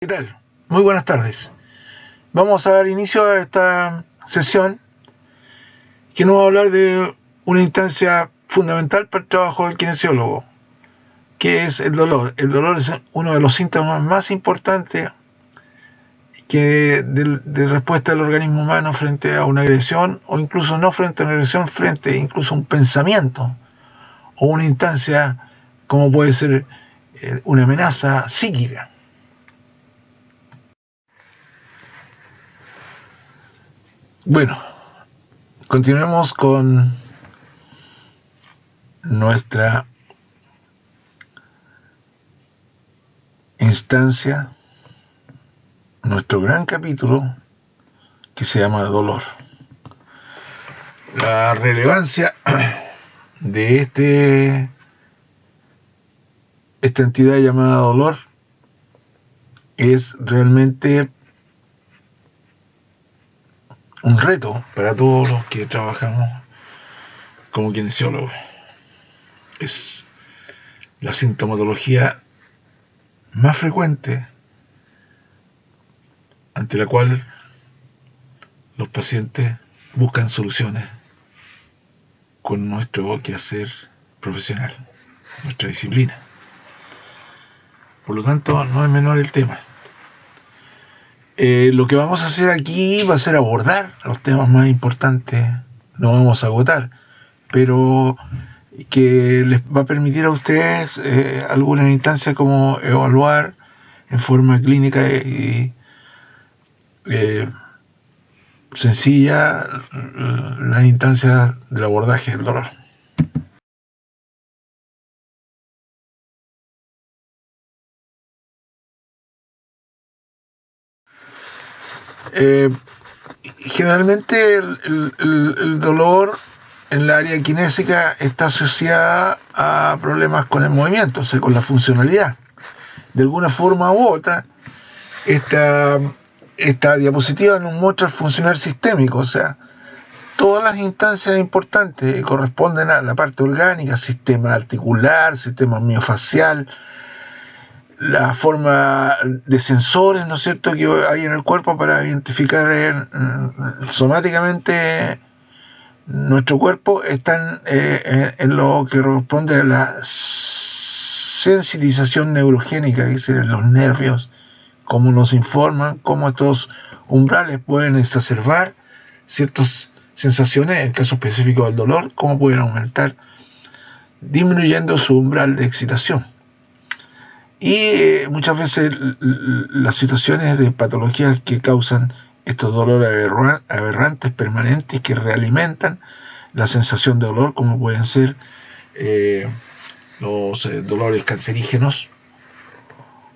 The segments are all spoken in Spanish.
¿Qué tal? Muy buenas tardes. Vamos a dar inicio a esta sesión que nos va a hablar de una instancia fundamental para el trabajo del kinesiólogo, que es el dolor. El dolor es uno de los síntomas más importantes de respuesta del organismo humano frente a una agresión, o incluso no frente a una agresión, frente incluso a un pensamiento o una instancia como puede ser una amenaza psíquica. Bueno, continuemos con nuestra instancia, nuestro gran capítulo que se llama dolor. La relevancia de esta entidad llamada dolor es realmente un reto para todos los que trabajamos como kinesiólogos. Es la sintomatología más frecuente ante la cual los pacientes buscan soluciones con nuestro quehacer profesional, nuestra disciplina. Por lo tanto, no es menor el tema. Lo que vamos a hacer aquí va a ser abordar los temas más importantes, no vamos a agotar, pero que les va a permitir a ustedes algunas instancias como evaluar en forma clínica y sencilla las instancias del abordaje del dolor. Generalmente el dolor en la área kinésica está asociada a problemas con el movimiento, o sea, con la funcionalidad. De alguna forma u otra, esta diapositiva nos muestra el funcionar sistémico, o sea, todas las instancias importantes corresponden a la parte orgánica, sistema articular, sistema miofacial, la forma de sensores, ¿no es cierto?, que hay en el cuerpo para identificar somáticamente nuestro cuerpo, están en lo que corresponde a la sensitización neurogénica, es decir, en los nervios, cómo nos informan, cómo estos umbrales pueden exacerbar ciertas sensaciones, en el caso específico del dolor, cómo pueden aumentar, disminuyendo su umbral de excitación. Y muchas veces las situaciones de patologías que causan estos dolores aberrantes permanentes que realimentan la sensación de dolor, como pueden ser los dolores cancerígenos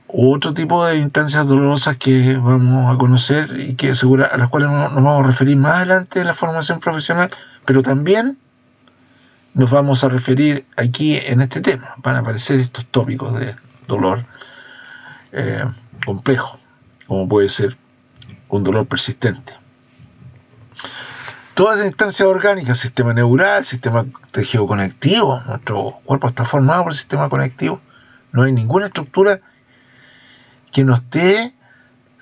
u otro tipo de instancias dolorosas que vamos a conocer y que a las cuales nos vamos a referir más adelante en la formación profesional, pero también nos vamos a referir aquí en este tema. Van a aparecer estos tópicos de dolor complejo, como puede ser un dolor persistente. Todas las instancias orgánicas, sistema neural, sistema tejido conectivo, nuestro cuerpo está formado por el sistema conectivo, no hay ninguna estructura que no esté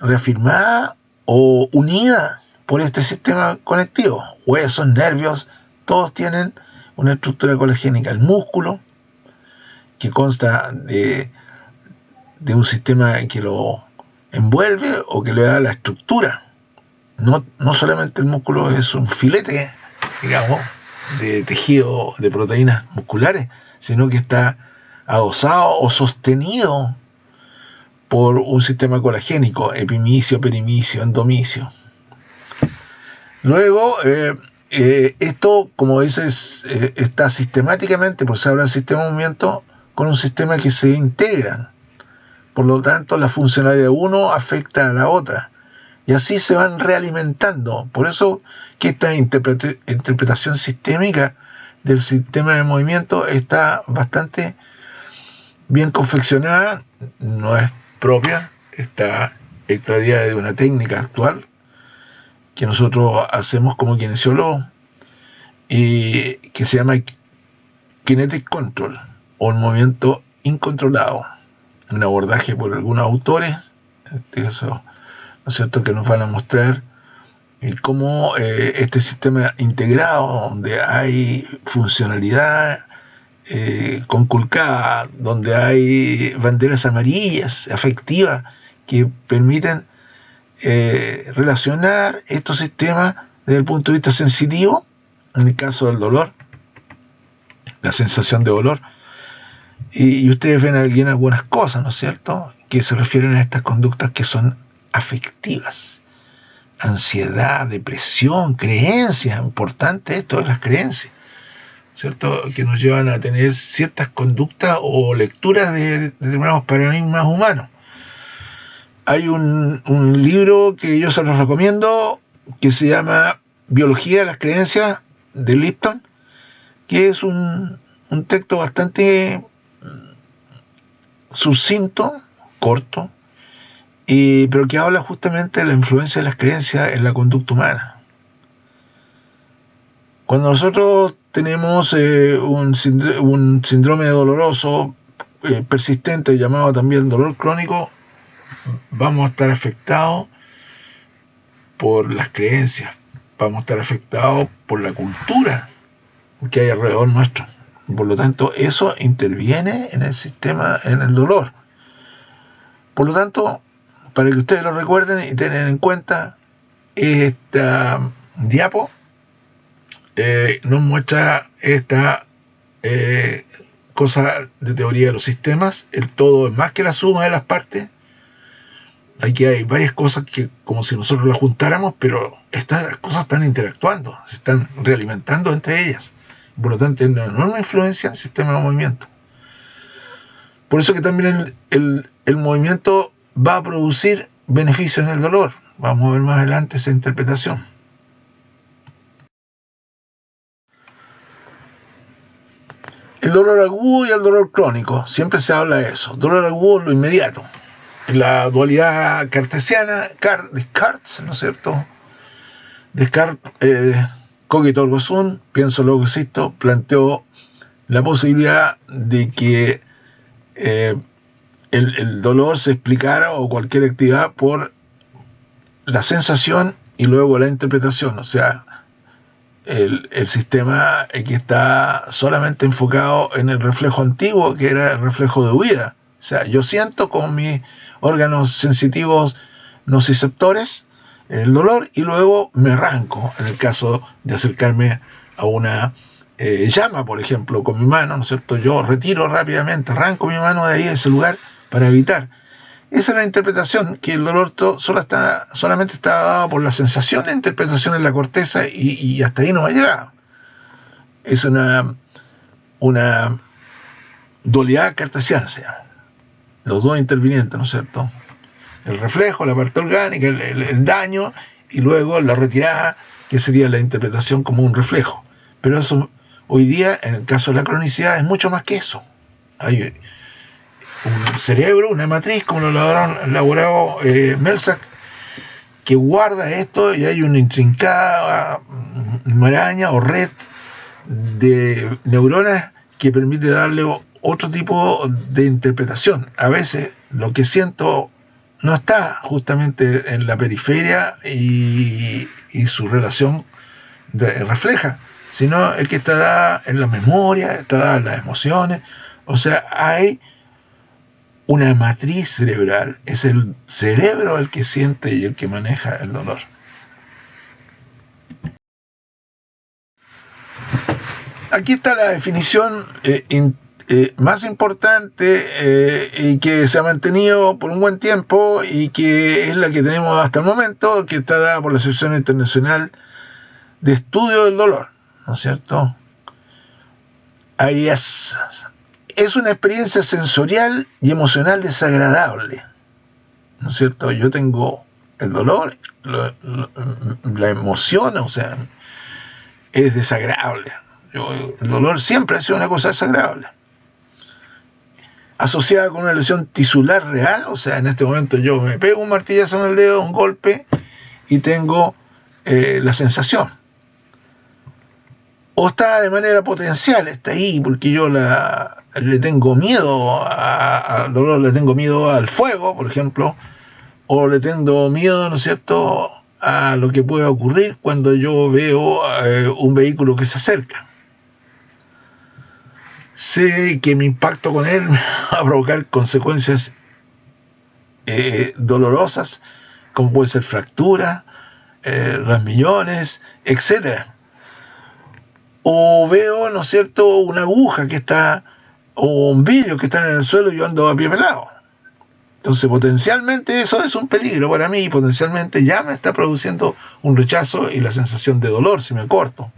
reafirmada o unida por este sistema conectivo. Huesos, nervios, todos tienen una estructura colagénica. El músculo, que consta de un sistema que lo envuelve o que le da la estructura. No solamente el músculo es un filete, digamos, de tejido de proteínas musculares, sino que está adosado o sostenido por un sistema colagénico, epimicio, perimicio, endomicio. Luego, esto, como dices, está sistemáticamente, por eso habla del sistema de movimiento, con un sistema que se integran. Por lo tanto, la funcionalidad de uno afecta a la otra. Y así se van realimentando. Por eso que esta interpretación sistémica del sistema de movimiento está bastante bien confeccionada, no es propia, está extraída de una técnica actual que nosotros hacemos como kinesiólogos y que se llama Kinetic Control, o el movimiento incontrolado, un abordaje por algunos autores Eso, ¿no es cierto?, que nos van a mostrar cómo este sistema integrado, donde hay funcionalidad conculcada, donde hay banderas amarillas, afectivas, que permiten relacionar estos sistemas desde el punto de vista sensitivo, en el caso del dolor, la sensación de dolor, y ustedes ven aquí algunas cosas, ¿no es cierto?, que se refieren a estas conductas que son afectivas. Ansiedad, depresión, creencias, importante esto de las creencias, ¿cierto?, que nos llevan a tener ciertas conductas o lecturas de determinados paradigmas humanos. Hay un libro que yo se los recomiendo, que se llama Biología de las Creencias, de Lipton, que es un texto bastante sucinto, corto, pero que habla justamente de la influencia de las creencias en la conducta humana. Cuando nosotros tenemos un síndrome doloroso persistente, llamado también dolor crónico, vamos a estar afectados por las creencias, vamos a estar afectados por la cultura que hay alrededor nuestro. Por lo tanto, eso interviene en el sistema, en el dolor. Por lo tanto, para que ustedes lo recuerden y tengan en cuenta, esta diapo nos muestra esta cosa de teoría de los sistemas. El todo es más que la suma de las partes. Aquí hay varias cosas que como si nosotros las juntáramos, pero estas cosas están interactuando, se están realimentando entre ellas. Por lo tanto, hay una enorme influencia en el sistema de movimiento. Por eso que también el movimiento va a producir beneficios en el dolor. Vamos a ver más adelante esa interpretación. El dolor agudo y el dolor crónico, siempre se habla de eso. Dolor agudo es lo inmediato. En la dualidad cartesiana, Descartes, ¿no es cierto? Descartes, cogito ergo sum, pienso luego existo, planteó la posibilidad de que el dolor se explicara, o cualquier actividad, por la sensación y luego la interpretación. O sea, el sistema que está solamente enfocado en el reflejo antiguo, que era el reflejo de huida. O sea, yo siento con mis órganos sensitivos nociceptores el dolor y luego me arranco, en el caso de acercarme a una llama, por ejemplo, con mi mano, ¿no es cierto? Yo retiro rápidamente, arranco mi mano de ahí, de ese lugar, para evitar. Esa es la interpretación, que el dolor solamente está dado por la sensación de interpretación en la corteza, y hasta ahí no va a llegar. Es una dualidad cartesiana, se llama. Los dos intervinientes, ¿no es cierto? El reflejo, la parte orgánica, el daño, y luego la retirada, que sería la interpretación como un reflejo. Pero eso, hoy día, en el caso de la cronicidad, es mucho más que eso. Hay un cerebro, una matriz, como lo elaborado Melzack, que guarda esto, y hay una intrincada maraña o red de neuronas que permite darle otro tipo de interpretación. A veces lo que siento no está justamente en la periferia y su relación refleja, sino es que está dada en la memoria, está dada en las emociones. O sea, hay una matriz cerebral, es el cerebro el que siente y el que maneja el dolor. Aquí está la definición más importante y que se ha mantenido por un buen tiempo, y que es la que tenemos hasta el momento, que está dada por la Asociación Internacional de Estudio del Dolor, ¿no es cierto? Ahí es una experiencia sensorial y emocional desagradable, ¿no es cierto? Yo tengo el dolor, la emoción, o sea, es desagradable. El dolor siempre ha sido una cosa desagradable, asociada con una lesión tisular real. O sea, en este momento yo me pego un martillazo en el dedo, un golpe, y tengo la sensación. O está de manera potencial, está ahí porque yo le tengo miedo al dolor, le tengo miedo al fuego, por ejemplo, o le tengo miedo, ¿no es cierto?, a lo que pueda ocurrir cuando yo veo un vehículo que se acerca. Sé que mi impacto con él va a provocar consecuencias dolorosas, como puede ser fractura, rasmillones, etcétera. O veo, ¿no es cierto?, una aguja que está, o un vidrio que está en el suelo y yo ando a pie pelado. Entonces, potencialmente eso es un peligro para mí y potencialmente ya me está produciendo un rechazo y la sensación de dolor si me corto.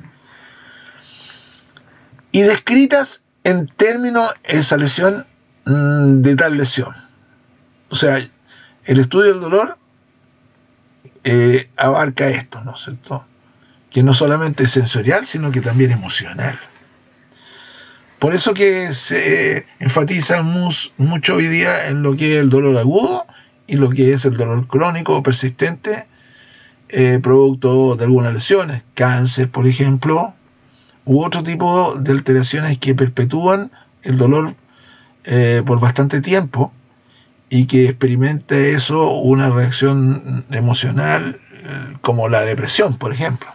Y descritas en términos esa lesión de tal lesión. O sea, el estudio del dolor abarca esto, ¿no es cierto?, que no solamente es sensorial, sino que también emocional. Por eso que se enfatiza mucho hoy día en lo que es el dolor agudo y lo que es el dolor crónico o persistente, producto de algunas lesiones, cáncer, por ejemplo, u otro tipo de alteraciones que perpetúan el dolor por bastante tiempo y que experimenta eso una reacción emocional como la depresión, por ejemplo.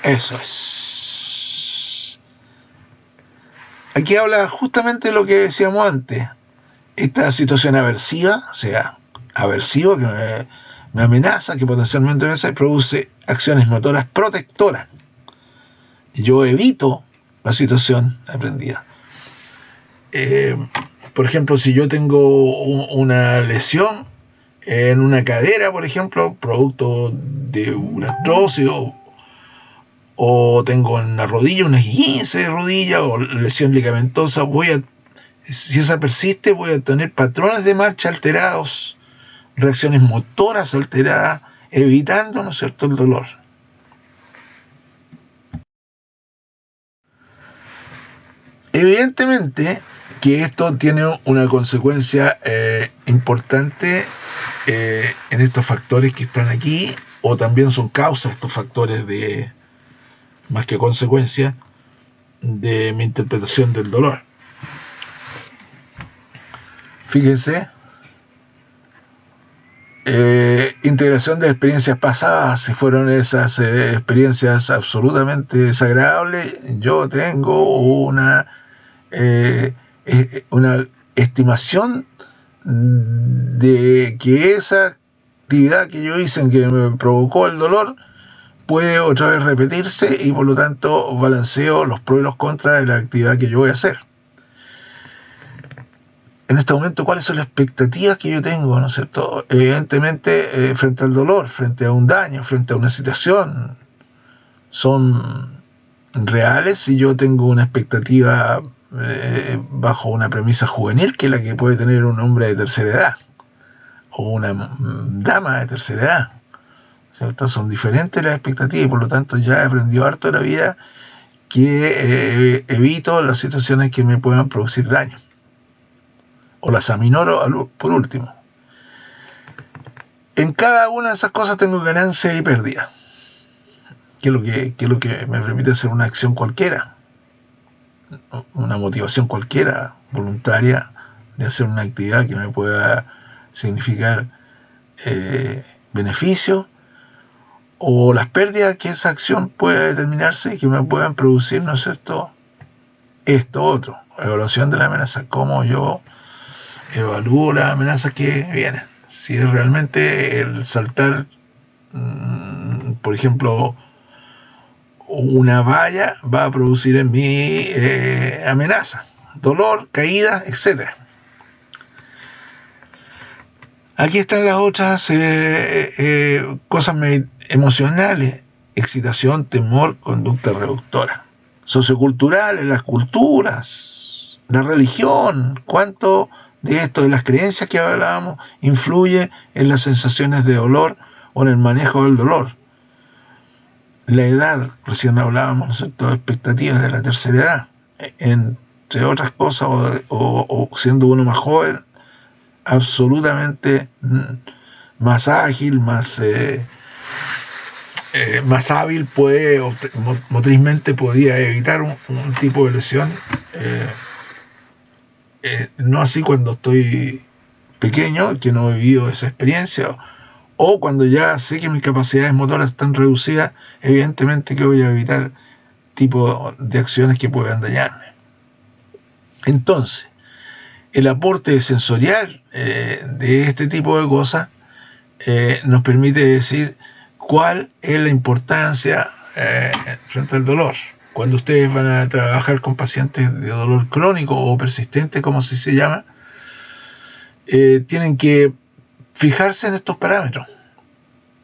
Eso es. Aquí habla justamente de lo que decíamos antes. Esta situación aversiva, o sea, aversivo, que me amenaza, que potencialmente me produce acciones motoras protectoras. Yo evito la situación aprendida. Por ejemplo, si yo tengo una lesión en una cadera, por ejemplo, producto de una artrosis, o tengo en la rodilla una esguince de rodilla o lesión ligamentosa, si esa persiste, voy a tener patrones de marcha alterados, reacciones motoras alteradas, evitando, ¿no es cierto?, el dolor. Evidentemente que esto tiene una consecuencia importante en estos factores que están aquí, o también son causas estos factores de, más que consecuencia, de mi interpretación del dolor. Fíjense, integración de experiencias pasadas, si fueron esas experiencias absolutamente desagradables, yo tengo una estimación de que esa actividad que yo hice en que me provocó el dolor puede otra vez repetirse y por lo tanto balanceo los pros y los contras de la actividad que yo voy a hacer. En este momento, ¿cuáles son las expectativas que yo tengo, ¿no es cierto? Evidentemente, frente al dolor, frente a un daño, frente a una situación, son reales si yo tengo una expectativa bajo una premisa juvenil, que es la que puede tener un hombre de tercera edad o una dama de tercera edad, ¿cierto? Son diferentes las expectativas y por lo tanto ya he aprendido harto de la vida que evito las situaciones que me puedan producir daño o las aminoro por último. En cada una de esas cosas tengo ganancia y pérdida, que es lo que me permite hacer una acción cualquiera, una motivación cualquiera, voluntaria, de hacer una actividad que me pueda significar beneficio, o las pérdidas que esa acción pueda determinarse y que me puedan producir, ¿no es cierto?, esto otro. Evaluación de la amenaza, cómo yo evalúo las amenazas que vienen. Si es realmente el saltar, por ejemplo, una valla va a producir en mí amenaza, dolor, caída, etc. Aquí están las otras cosas emocionales: excitación, temor, conducta reductora. Socioculturales, las culturas, la religión, cuánto de esto, de las creencias que hablábamos, influye en las sensaciones de dolor o en el manejo del dolor. La edad, recién hablábamos, ¿no es cierto?, expectativas de la tercera edad, entre otras cosas, o siendo uno más joven, absolutamente más ágil, más hábil, motrizmente podría evitar un tipo de lesión, no así cuando estoy pequeño, que no he vivido esa experiencia, o cuando ya sé que mis capacidades motoras están reducidas, evidentemente que voy a evitar tipo de acciones que puedan dañarme. Entonces, el aporte sensorial de este tipo de cosas nos permite decir cuál es la importancia frente al dolor. Cuando ustedes van a trabajar con pacientes de dolor crónico o persistente, como así se llama, tienen que fijarse en estos parámetros.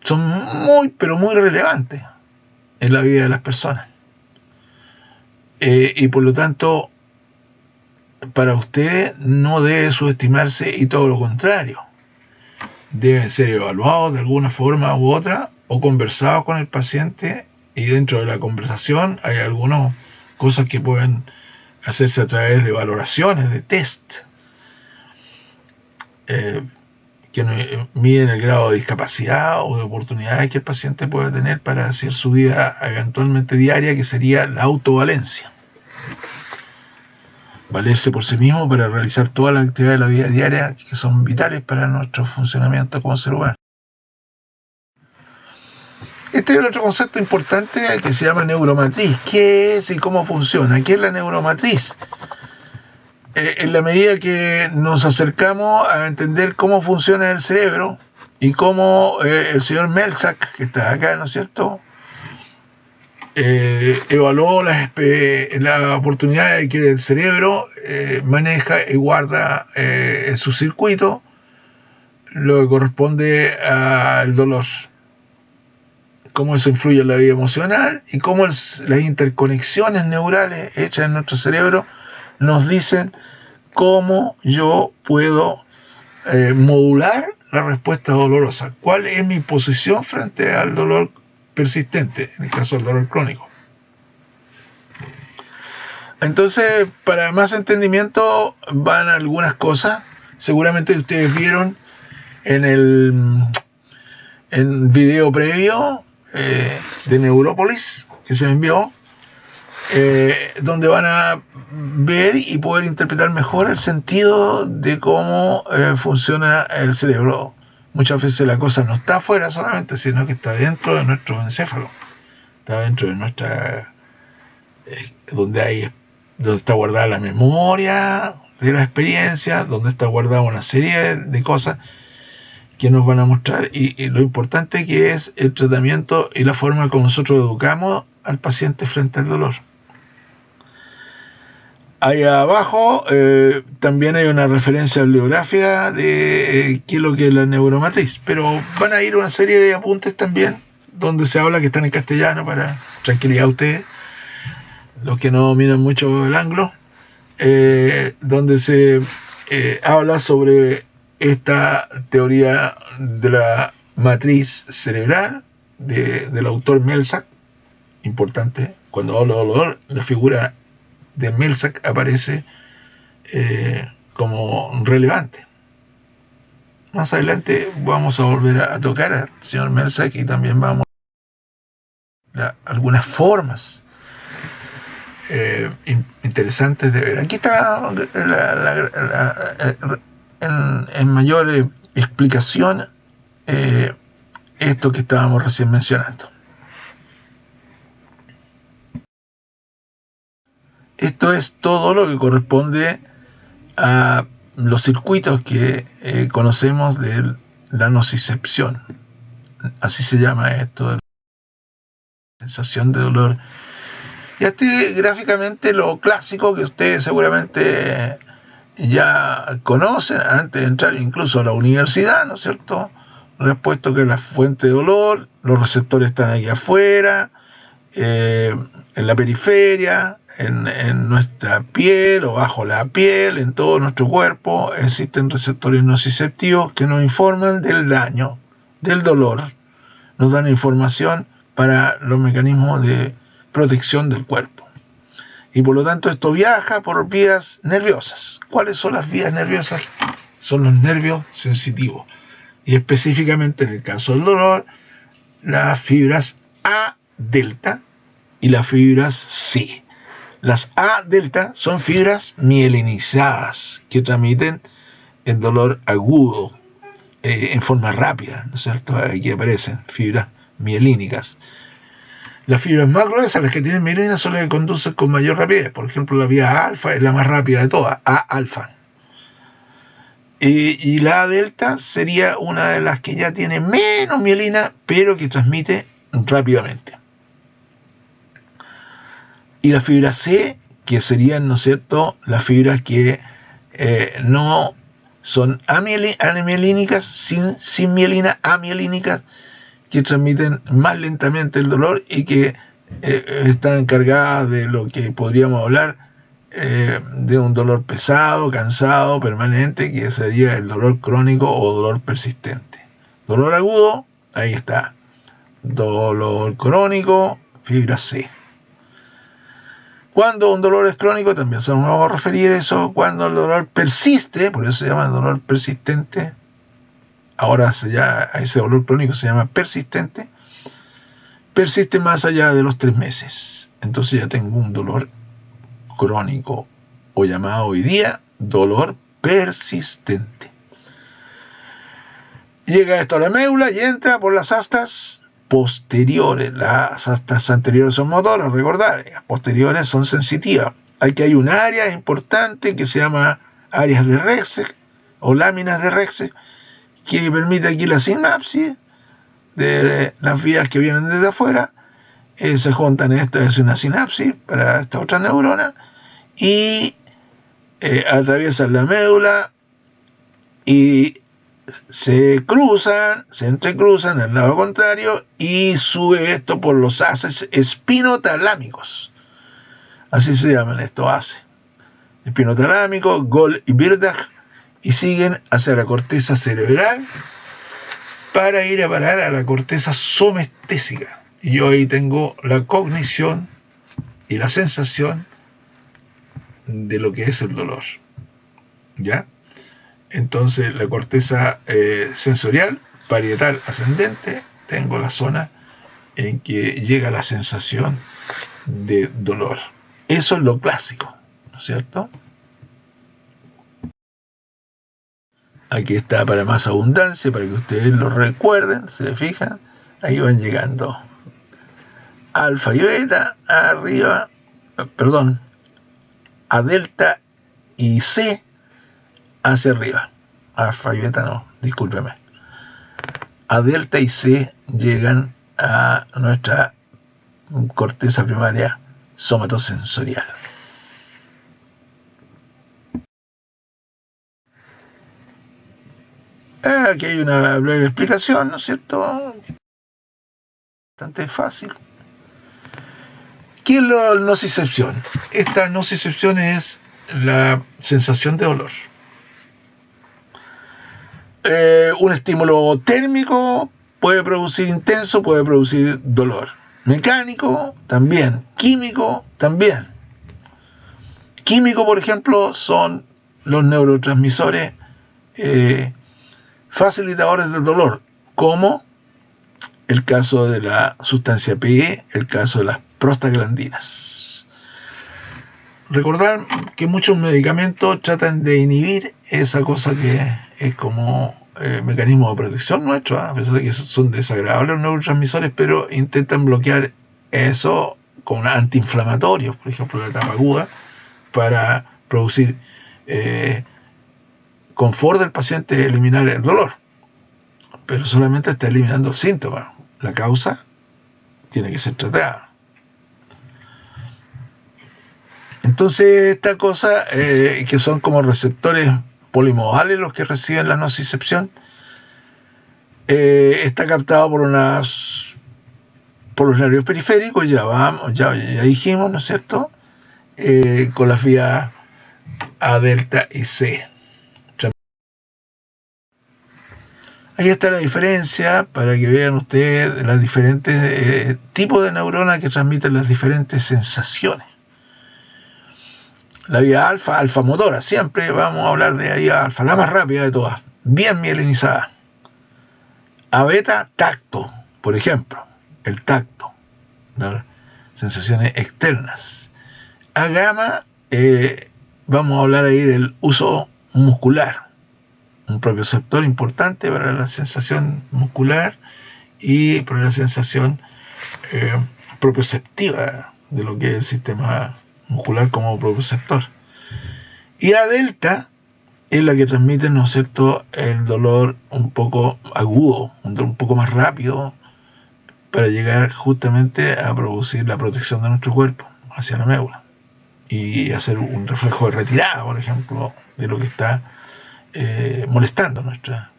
Son muy, pero muy relevantes en la vida de las personas. Y por lo tanto, para ustedes no debe subestimarse, y todo lo contrario. Deben ser evaluados de alguna forma u otra o conversados con el paciente, y dentro de la conversación hay algunas cosas que pueden hacerse a través de valoraciones, de test, que miden el grado de discapacidad o de oportunidades que el paciente puede tener para hacer su vida eventualmente diaria, que sería la autovalencia. Valerse por sí mismo para realizar todas las actividades de la vida diaria que son vitales para nuestro funcionamiento como ser humano. Este es el otro concepto importante que se llama neuromatriz. ¿Qué es y cómo funciona? ¿Qué es la neuromatriz? En la medida que nos acercamos a entender cómo funciona el cerebro y cómo el señor Melzack, que está acá, ¿no es cierto?, evaluó la oportunidad de que el cerebro maneja y guarda en su circuito lo que corresponde al dolor, cómo eso influye en la vida emocional y cómo las interconexiones neurales hechas en nuestro cerebro nos dicen cómo yo puedo modular la respuesta dolorosa, cuál es mi posición frente al dolor persistente, en el caso del dolor crónico. Entonces, para más entendimiento van algunas cosas. Seguramente ustedes vieron en el video previo de Neurópolis que se envió, donde van a ver y poder interpretar mejor el sentido de cómo funciona el cerebro. Muchas veces la cosa no está afuera solamente, sino que está dentro de nuestro encéfalo, está dentro de nuestra, donde está guardada la memoria de la experiencia, donde está guardada una serie de cosas que nos van a mostrar, y lo importante que es el tratamiento y la forma como nosotros educamos al paciente frente al dolor. Ahí abajo también hay una referencia bibliográfica de qué es lo que es la neuromatriz, pero van a ir una serie de apuntes también donde se habla, que están en castellano para tranquilidad a ustedes, los que no dominan mucho el anglo, donde se habla sobre esta teoría de la matriz cerebral del autor Melzack. Importante, cuando hablo de dolor, la figura de Melzack aparece como relevante. Más adelante vamos a volver a tocar al señor Melzack y también vamos a ver algunas formas interesantes de ver. Aquí está en mayor explicación esto que estábamos recién mencionando. Esto es todo lo que corresponde a los circuitos que conocemos de la nocicepción. Así se llama esto, la sensación de dolor. Y aquí gráficamente lo clásico que ustedes seguramente ya conocen antes de entrar incluso a la universidad, ¿no es cierto? Respuesto que la fuente de dolor, los receptores están aquí afuera, en la periferia, en nuestra piel o bajo la piel, en todo nuestro cuerpo existen receptores nociceptivos que nos informan del daño, del dolor, nos dan información para los mecanismos de protección del cuerpo. Y por lo tanto esto viaja por vías nerviosas. ¿Cuáles son las vías nerviosas? Son los nervios sensitivos. Y específicamente en el caso del dolor, las fibras A delta y las fibras C. Las A delta son fibras mielinizadas que transmiten el dolor agudo, en forma rápida, ¿no es cierto? Aquí aparecen fibras mielínicas. Las fibras más gruesas, las que tienen mielina, son las que conducen con mayor rapidez. Por ejemplo, la vía alfa es la más rápida de todas, A alfa. Y la A delta sería una de las que ya tiene menos mielina, pero que transmite rápidamente. Y la fibra C, que serían, ¿no es cierto?, las fibras que no son amielínicas, sin mielina, amielínicas, que transmiten más lentamente el dolor y que están encargadas de lo que podríamos hablar de un dolor pesado, cansado, permanente, que sería el dolor crónico o dolor persistente. Dolor agudo, ahí está. Dolor crónico, fibra C. Cuando un dolor es crónico, también se nos vamos a referir a eso. Cuando el dolor persiste, por eso se llama dolor persistente, ahora a ese dolor crónico se llama persistente, persiste más allá de los 3 meses. Entonces ya tengo un dolor crónico, o llamado hoy día dolor persistente. Llega esto a la médula y entra por las astas posteriores. Las astas anteriores son motoras, recordar, las posteriores son sensitivas. Aquí hay un área importante que se llama áreas de Rexel o láminas de Rexel, que permite aquí la sinapsis de las vías que vienen desde afuera, se juntan, esto es una sinapsis para esta otra neurona, y atraviesan la médula y se entrecruzan al lado contrario y sube esto por los haces espinotalámicos. Así se llaman estos haces. Espinotalámico, Gold y Birdach, y siguen hacia la corteza cerebral para ir a parar a la corteza somestésica. Y yo ahí tengo la cognición y la sensación de lo que es el dolor. ¿Ya? Entonces la corteza sensorial, parietal ascendente, tengo la zona en que llega la sensación de dolor. Eso es lo clásico, ¿no es cierto? Aquí está para más abundancia, para que ustedes lo recuerden, se fijan, ahí van llegando alfa y beta, arriba, perdón, a delta y C hacia arriba. Alfa y beta no, discúlpeme. A delta y C llegan a nuestra corteza primaria somatosensorial. Aquí hay una breve explicación, ¿no es cierto? Bastante fácil. ¿Qué es la nocicepción? Esta nocicepción es la sensación de dolor. Un estímulo térmico puede producir intenso, puede producir dolor. Mecánico, también. Químico, también. Químico, por ejemplo, son los neurotransmisores facilitadores del dolor, como el caso de la sustancia PE, el caso de las prostaglandinas. Recordar que muchos medicamentos tratan de inhibir esa cosa que es como mecanismo de protección nuestro, a pesar de que son desagradables los neurotransmisores, pero intentan bloquear eso con antiinflamatorios, por ejemplo la etapa aguda, para producir confort del paciente, eliminar el dolor, pero solamente está eliminando el síntoma. La causa tiene que ser tratada. Entonces esta cosa, que son como receptores polimodales los que reciben la nocicepción, está captado por los nervios periféricos, ya dijimos, ¿no es cierto? Con las vías A, delta y C. Ahí está la diferencia para que vean ustedes los diferentes tipos de neuronas que transmiten las diferentes sensaciones. La vía alfa, alfa motora, siempre vamos a hablar de la vía alfa, la más rápida de todas, bien mielinizada. A beta, tacto, por ejemplo, el tacto, ¿no? Sensaciones externas. A gamma, vamos a hablar ahí del uso muscular, un propioceptor importante para la sensación muscular y para la sensación propioceptiva de lo que es el sistema muscular como propioceptor. Y A delta es la que transmite, ¿no es cierto?, el dolor un poco agudo, un poco más rápido, para llegar justamente a producir la protección de nuestro cuerpo hacia la médula y hacer un reflejo de retirada, por ejemplo, de lo que está molestando nuestra.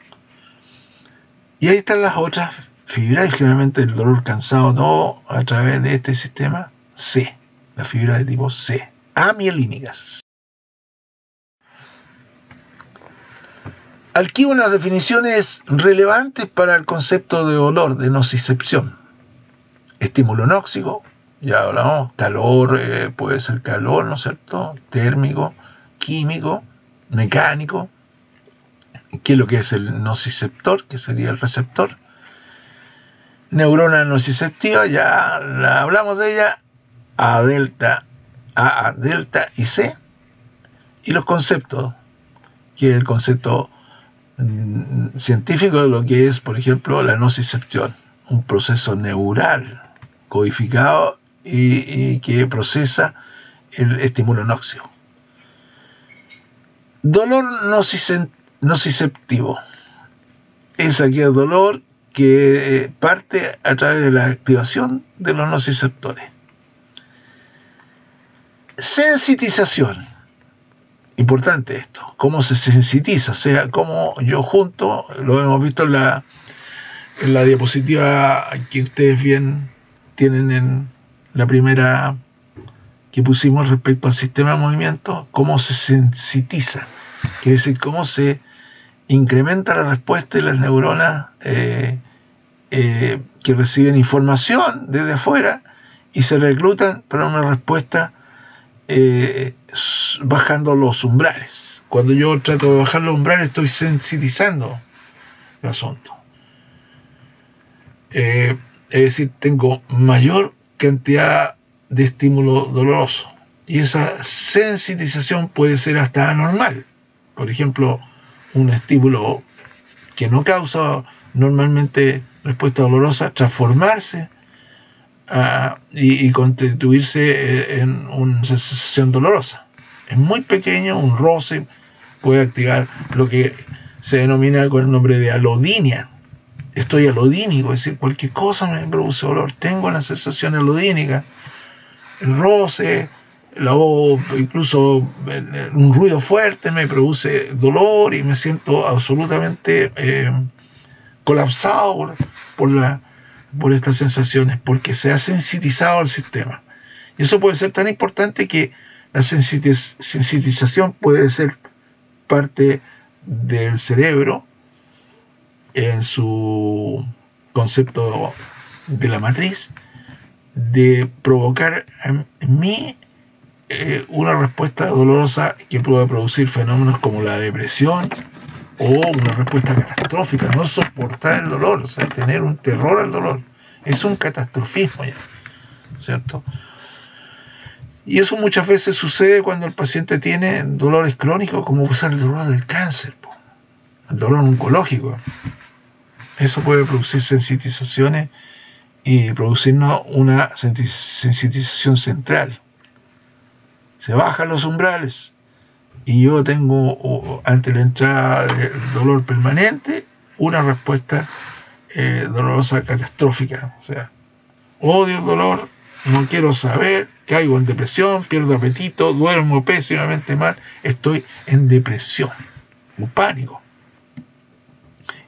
Y ahí están las otras fibras, y generalmente el dolor cansado todo a través de este sistema C, la fibra de tipo C, amielínicas. Aquí unas definiciones relevantes para el concepto de dolor, de nocicepción. Estímulo nóxico, ya hablamos, calor, puede ser calor, ¿no es cierto?, térmico, químico, mecánico. ¿Qué es lo que es el nociceptor? Que sería el receptor. Neurona nociceptiva, ya la hablamos de ella, A delta y C. Y los conceptos, que es el concepto científico de lo que es, por ejemplo, la nocicepción, un proceso neural codificado y que procesa el estímulo nóxico. Dolor nociceptivo es aquel dolor que parte a través de la activación de los nociceptores. Sensitización. Importante esto, cómo se sensitiza, o sea, cómo yo junto, lo hemos visto en la diapositiva que ustedes bien tienen en la primera que pusimos respecto al sistema de movimiento, cómo se sensitiza, quiere decir cómo se incrementa la respuesta de las neuronas que reciben información desde afuera y se reclutan para una respuesta bajando los umbrales. Cuando yo trato de bajar los umbrales estoy sensitizando el asunto. Es decir, tengo mayor cantidad de estímulo doloroso y esa sensitización puede ser hasta anormal. Por ejemplo, un estímulo que no causa normalmente respuesta dolorosa transformarse y constituirse en una sensación dolorosa. Es muy pequeño, un roce puede activar lo que se denomina con el nombre de alodinia. Estoy alodínico, es decir, cualquier cosa me produce dolor. Tengo una sensación alodínica. El roce, la voz, incluso un ruido fuerte me produce dolor y me siento absolutamente colapsado por estas sensaciones, porque se ha sensitizado el sistema. Y eso puede ser tan importante que la sensitización puede ser parte del cerebro en su concepto de la matriz, de provocar en mí una respuesta dolorosa que puede producir fenómenos como la depresión o una respuesta catastrófica, no soportar el dolor, o sea, tener un terror al dolor. Es un catastrofismo ya, ¿cierto? Y eso muchas veces sucede cuando el paciente tiene dolores crónicos, como puede ser el dolor del cáncer, el dolor oncológico. Eso puede producir sensitizaciones y producirnos una sensitización central. Se bajan los umbrales y yo tengo, ante la entrada del dolor permanente, una respuesta dolorosa catastrófica. O sea, odio el dolor, no quiero saber, caigo en depresión, pierdo apetito, duermo pésimamente mal, estoy en depresión, un pánico.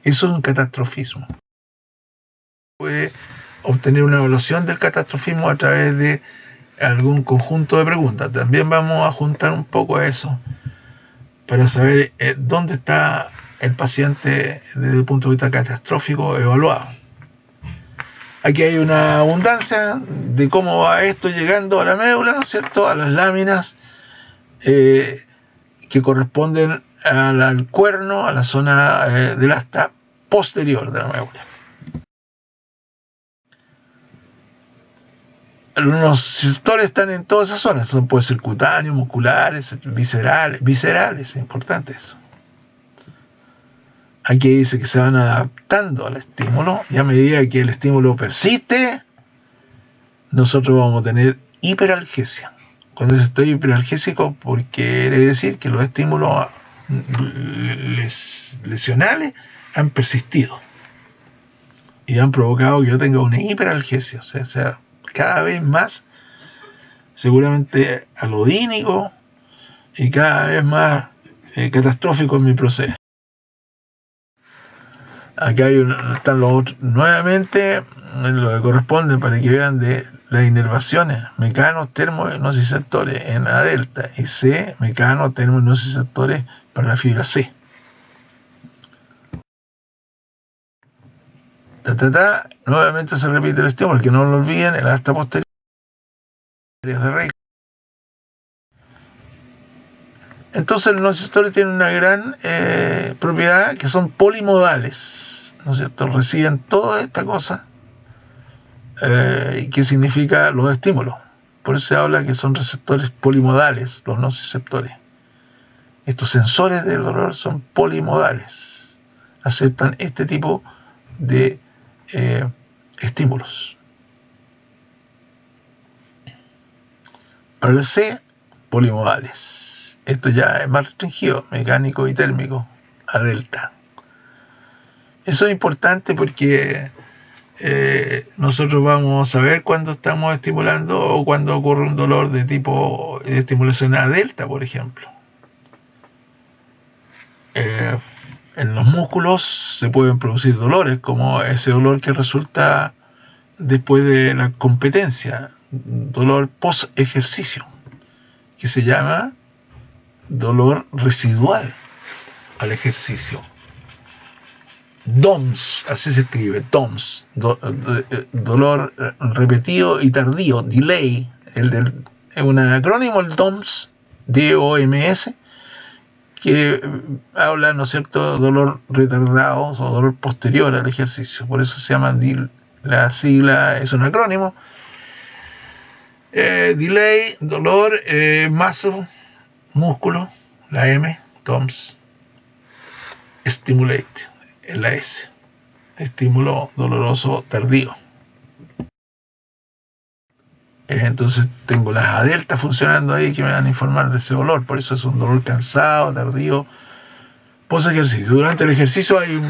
Eso es un catastrofismo. Puede obtener una evaluación del catastrofismo a través de algún conjunto de preguntas. También vamos a juntar un poco a eso para saber dónde está el paciente desde el punto de vista catastrófico evaluado. Aquí hay una abundancia de cómo va esto llegando a la médula, ¿no es cierto?, a las láminas que corresponden al cuerno, a la zona del asta posterior de la médula. Los sectores están en todas esas zonas, pueden ser cutáneos, musculares, viscerales, es importante eso. aquí dice que se van adaptando al estímulo, y a medida que el estímulo persiste, nosotros vamos a tener hiperalgesia. Cuando estoy hiperalgésico, porque quiere decir que los estímulos lesionales han persistido y han provocado que yo tenga una hiperalgesia, o sea, cada vez más seguramente alodínico y cada vez más catastrófico en mi proceso. Acá están los otros, nuevamente lo que corresponde para que vean de las inervaciones, mecanos, termos, nociceptores en A delta, y C, mecanos, termos, nociceptores para la fibra C. Nuevamente se repite el estímulo, que no lo olviden, el asta posterior de Rey. Entonces los nociceptores tienen una gran propiedad, que son polimodales, ¿no es cierto? Reciben toda esta cosa, que significa los estímulos. Por eso se habla que son receptores polimodales, los nociceptores. Estos sensores del dolor son polimodales, aceptan este tipo de estímulos. Para el C, polimodales. Esto ya es más restringido, mecánico y térmico, a delta. Eso es importante porque nosotros vamos a saber cuándo estamos estimulando o cuándo ocurre un dolor de tipo de estimulación a delta, por ejemplo. En los músculos se pueden producir dolores, como ese dolor que resulta después de la competencia, dolor post ejercicio, que se llama dolor residual al ejercicio. DOMS, así se escribe, DOMS, dolor repetido y tardío, delay, es un acrónimo, el DOMS, D-O-M-S, que habla, ¿no es cierto?, dolor retardado o dolor posterior al ejercicio. Por eso se llama, la sigla es un acrónimo. Delay, dolor, muscle, músculo, la M, DOMS, stimulate, la S, estímulo doloroso tardío. Entonces tengo las A delta funcionando ahí que me van a informar de ese dolor. Por eso es un dolor cansado, tardío, post ejercicio. Durante el ejercicio hay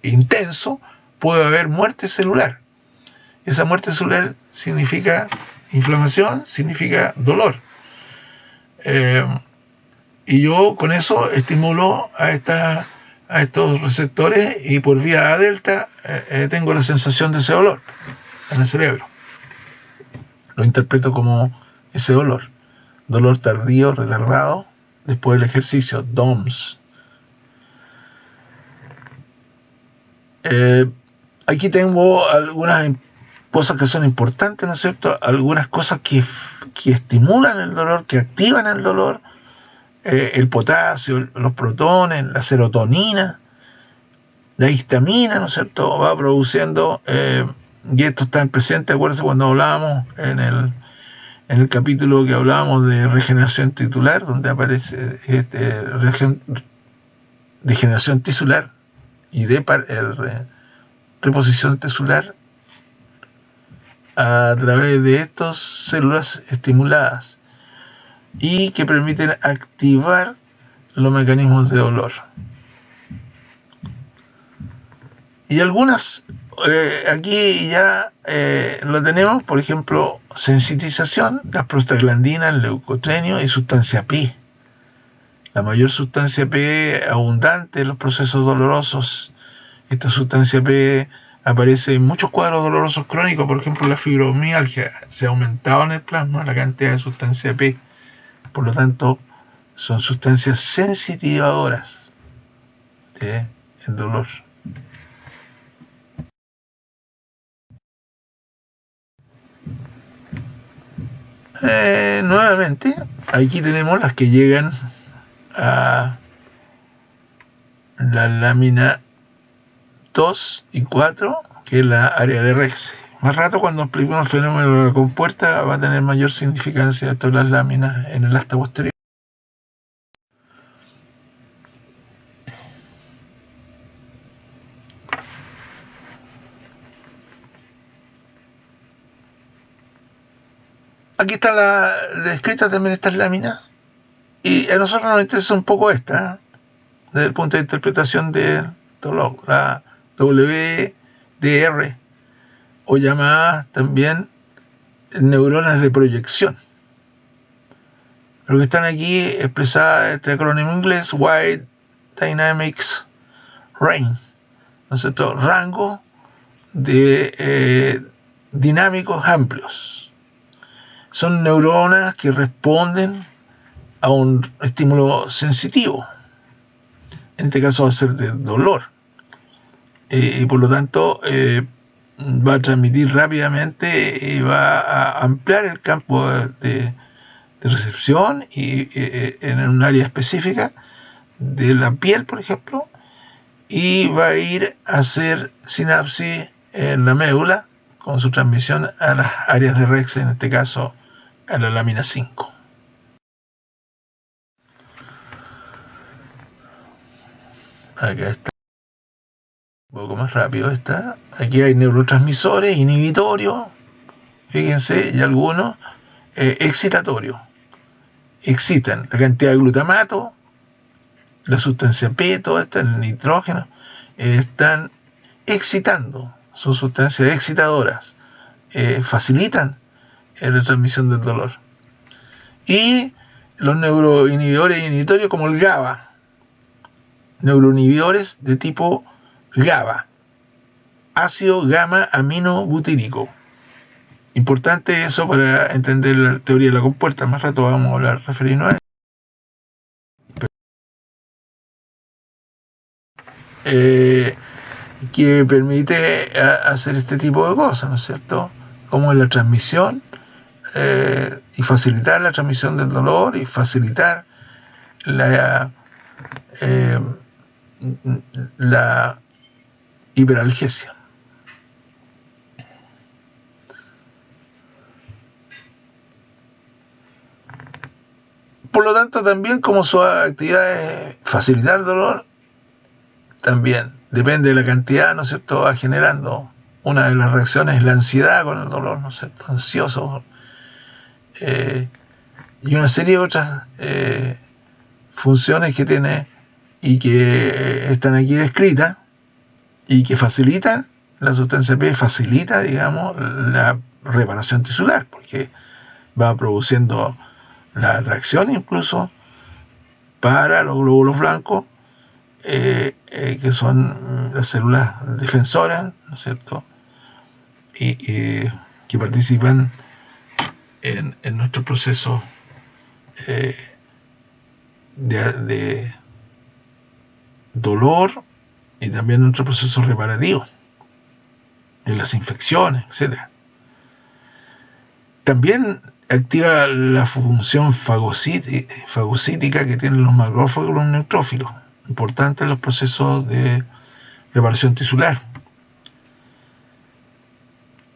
intenso, puede haber muerte celular. Esa muerte celular significa inflamación, significa dolor. Y yo con eso estimulo a estos receptores, y por vía A delta tengo la sensación de ese dolor en el cerebro. Lo interpreto como ese dolor tardío, retardado, después del ejercicio, DOMS. Aquí tengo algunas cosas que son importantes, ¿no es cierto? Algunas cosas que estimulan el dolor, que activan el dolor, el potasio, los protones, la serotonina, la histamina, ¿no es cierto? Va produciendo, y esto está presente, acuérdense cuando hablábamos en el capítulo que hablábamos de regeneración tisular, donde aparece degeneración tisular y reposición tisular a través de estas células estimuladas y que permiten activar los mecanismos de dolor. Y algunas, aquí ya lo tenemos, por ejemplo, sensitización, las prostaglandinas, el leucotrenio y sustancia P. La mayor sustancia P abundante en los procesos dolorosos. Esta sustancia P aparece en muchos cuadros dolorosos crónicos, por ejemplo la fibromialgia. Se ha aumentado en el plasma la cantidad de sustancia P. Por lo tanto, son sustancias sensitivadoras del dolor. Nuevamente, aquí tenemos las que llegan a la lámina 2 y 4, que es la área de Rex. Más rato, cuando expliquemos el fenómeno de la compuerta, va a tener mayor significancia esto de las láminas en el asta posterior. Aquí está descrita también estas láminas, y a nosotros nos interesa un poco esta, desde el punto de interpretación de la WDR, o llamadas también neuronas de proyección. Lo que están aquí expresadas este acrónimo inglés, Wide Dynamics Range, ¿no es cierto? Rango de dinámicos amplios. Son neuronas que responden a un estímulo sensitivo. En este caso va a ser de dolor. Y por lo tanto va a transmitir rápidamente y va a ampliar el campo de recepción y en un área específica de la piel, por ejemplo, y va a ir a hacer sinapsis en la médula con su transmisión a las áreas de REX, en este caso a la lámina 5. Acá está, un poco más rápido está. Aquí hay neurotransmisores inhibitorios, fíjense, y algunos excitatorios. Excitan la cantidad de glutamato, la sustancia P, todo esto, el nitrógeno, están excitando, son sustancias excitadoras, facilitan la transmisión del dolor. Y los neuroinhibidores inhibitorios como el GABA, neuroinhibidores de tipo GABA, ácido gamma aminobutírico. Importante eso para entender la teoría de la compuerta. Más rato vamos a referirnos a eso. Que permite hacer este tipo de cosas, ¿no es cierto? Como en la transmisión y facilitar la transmisión del dolor y facilitar la hiperalgesia. Por lo tanto, también como su actividad es facilitar el dolor, también depende de la cantidad, ¿no es cierto?, va generando. Una de las reacciones es la ansiedad con el dolor, ¿no es cierto?, ansioso, y una serie de otras funciones que tiene y que están aquí descritas y que facilitan, la sustancia P facilita, digamos, la reparación tisular, porque va produciendo la atracción incluso para los glóbulos blancos, que son las células defensoras, ¿no es cierto?, y que participan en nuestro proceso de dolor y también en nuestro proceso reparativo, en las infecciones, etc. También activa la función fagocítica que tienen los macrófagos y los neutrófilos, importante en los procesos de reparación tisular.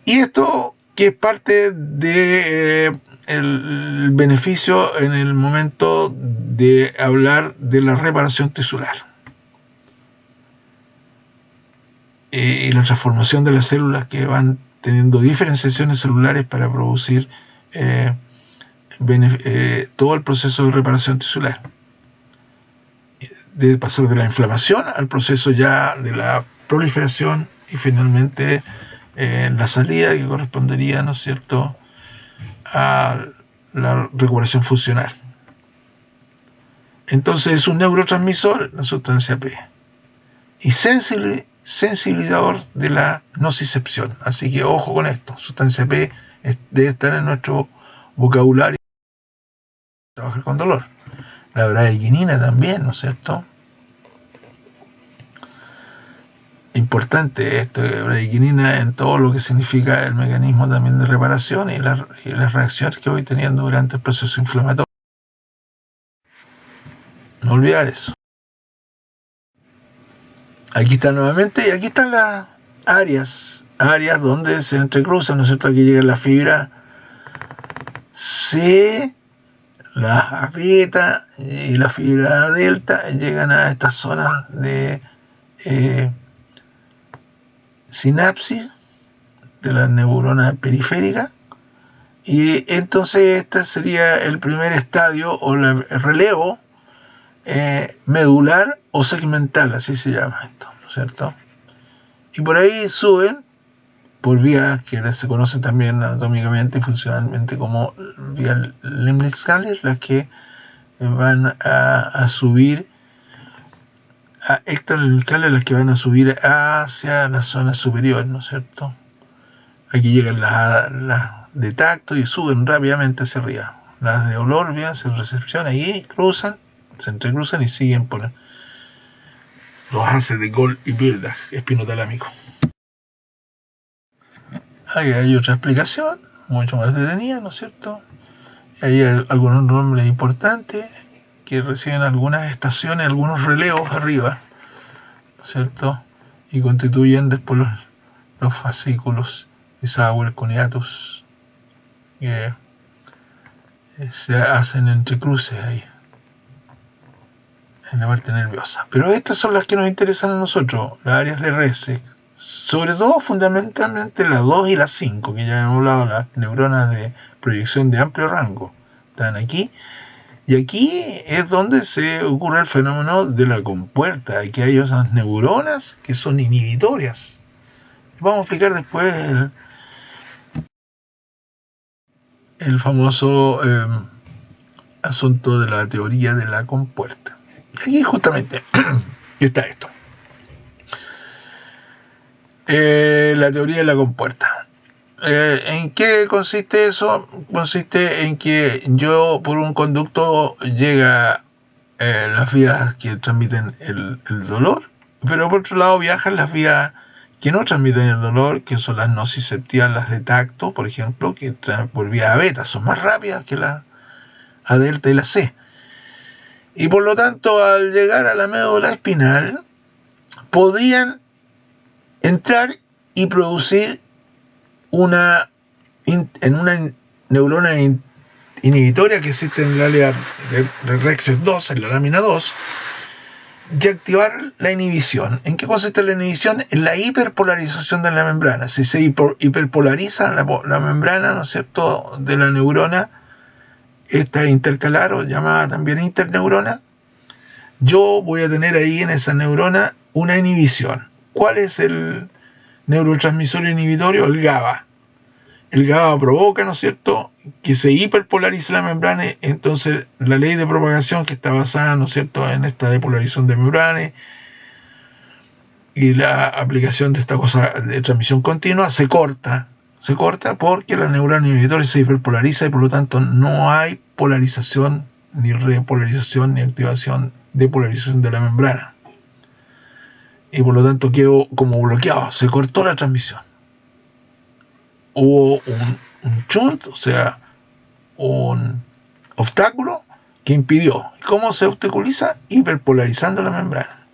Y esto que es parte de el beneficio en el momento de hablar de la reparación tisular y la transformación de las células que van teniendo diferenciaciones celulares para producir todo el proceso de reparación tisular, de pasar de la inflamación al proceso ya de la proliferación y finalmente la salida que correspondería, ¿no es cierto?, a la recuperación funcional. Entonces es un neurotransmisor, la sustancia P, y sensibilizador de la nocicepción. Así que ojo con esto, sustancia P debe estar en nuestro vocabulario, trabajar con dolor. La bradiquinina también, ¿no es cierto? Importante esto, bradiquinina en todo lo que significa el mecanismo también de reparación y las reacciones que voy teniendo durante el proceso inflamatorio. No olvidar eso. Aquí está nuevamente, y aquí están las áreas donde se entrecruzan, ¿no es cierto? Aquí llega la fibra C, la beta y la fibra delta, llegan a estas zonas de sinapsis de la neurona periférica, Y entonces este sería el primer estadio o el relevo medular o segmental, así se llama esto, ¿no es cierto? Y por ahí suben por vías que se conocen también anatómicamente y funcionalmente como vías Lemnitz-Galler, las que van a subir extralemnicales, las que van a subir hacia la zona superior, ¿no es cierto? Aquí llegan las de tacto y suben rápidamente hacia arriba. Las de olor, bien, se recepción, ahí cruzan, se entrecruzan y siguen por los haces de Gold y Bildach, espinotalámico. Ahí hay otra explicación, mucho más detenida, ¿no es cierto? Hay algunos nombres importantes que reciben algunas estaciones, algunos relevos arriba, ¿no es cierto? Y constituyen después los fascículos y Sauer coniatus que se hacen entre cruces ahí en la parte nerviosa. Pero estas son las que nos interesan a nosotros, las áreas de Resex, sobre todo fundamentalmente las 2 y las 5, que ya hemos hablado, las neuronas de proyección de amplio rango están aquí. Y aquí es donde se ocurre el fenómeno de la compuerta. Aquí hay esas neuronas que son inhibitorias. Vamos a explicar después el famoso asunto de la teoría de la compuerta. Aquí justamente está esto. La teoría de la compuerta. ¿En qué consiste eso? Consiste en que yo por un conducto llega las vías que transmiten el dolor, pero por otro lado viajan las vías que no transmiten el dolor, que son las nociceptivas, las de tacto, por ejemplo, que por vía beta son más rápidas que la A delta y la C. Y por lo tanto, al llegar a la médula espinal, podían entrar y producir en una neurona inhibitoria que existe en el área de Rexes 2, en la lámina 2, y activar la inhibición. ¿En qué consiste la inhibición? En la hiperpolarización de la membrana. Si se hiperpolariza la membrana, ¿no es cierto?, de la neurona, esta intercalar o llamada también interneurona, yo voy a tener ahí en esa neurona una inhibición. ¿Cuál es el neurotransmisor inhibitorio? El GABA. El GABA provoca, ¿no es cierto?, que se hiperpolarice la membrana. Entonces la ley de propagación, que está basada, ¿no es cierto?, en esta depolarización de membranas y la aplicación de esta cosa de transmisión continua, se corta porque la neurona inhibitoria se hiperpolariza y por lo tanto no hay polarización, ni repolarización, ni activación de polarización de la membrana. Y por lo tanto quedó como bloqueado, se cortó la transmisión. Hubo un shunt, o sea, un obstáculo que impidió. ¿Cómo se obstaculiza? Hiperpolarizando la membrana.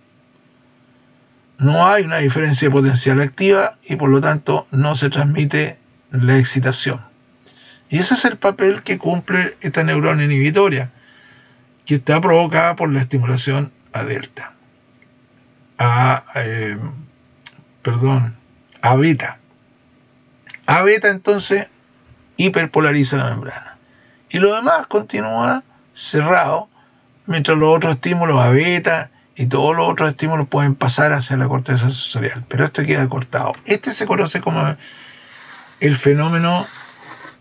No hay una diferencia de potencial activa y por lo tanto no se transmite la excitación. Y ese es el papel que cumple esta neurona inhibitoria, que está provocada por la estimulación A delta. A beta. A beta entonces hiperpolariza la membrana. Y lo demás continúa cerrado, mientras los otros estímulos, A beta y todos los otros estímulos, pueden pasar hacia la corteza sensorial. Pero este queda cortado. Este se conoce como el fenómeno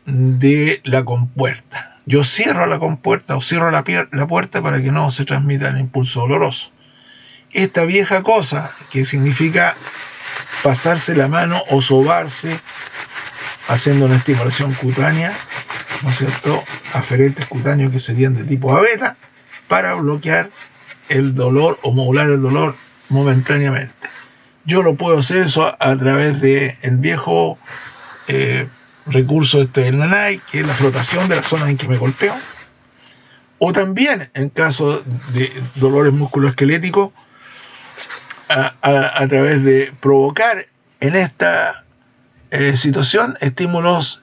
de la compuerta. Yo cierro la compuerta o cierro la puerta para que no se transmita el impulso doloroso. Esta vieja cosa, que significa pasarse la mano o sobarse haciendo una estimulación cutánea, ¿no es cierto?, aferentes cutáneos que serían de tipo A beta, para bloquear el dolor o modular el dolor momentáneamente. Yo lo puedo hacer eso a través del viejo recurso del Nanay, que es la flotación de la zona en que me golpeo, o también en caso de dolores musculoesqueléticos, a través de provocar en esta situación estímulos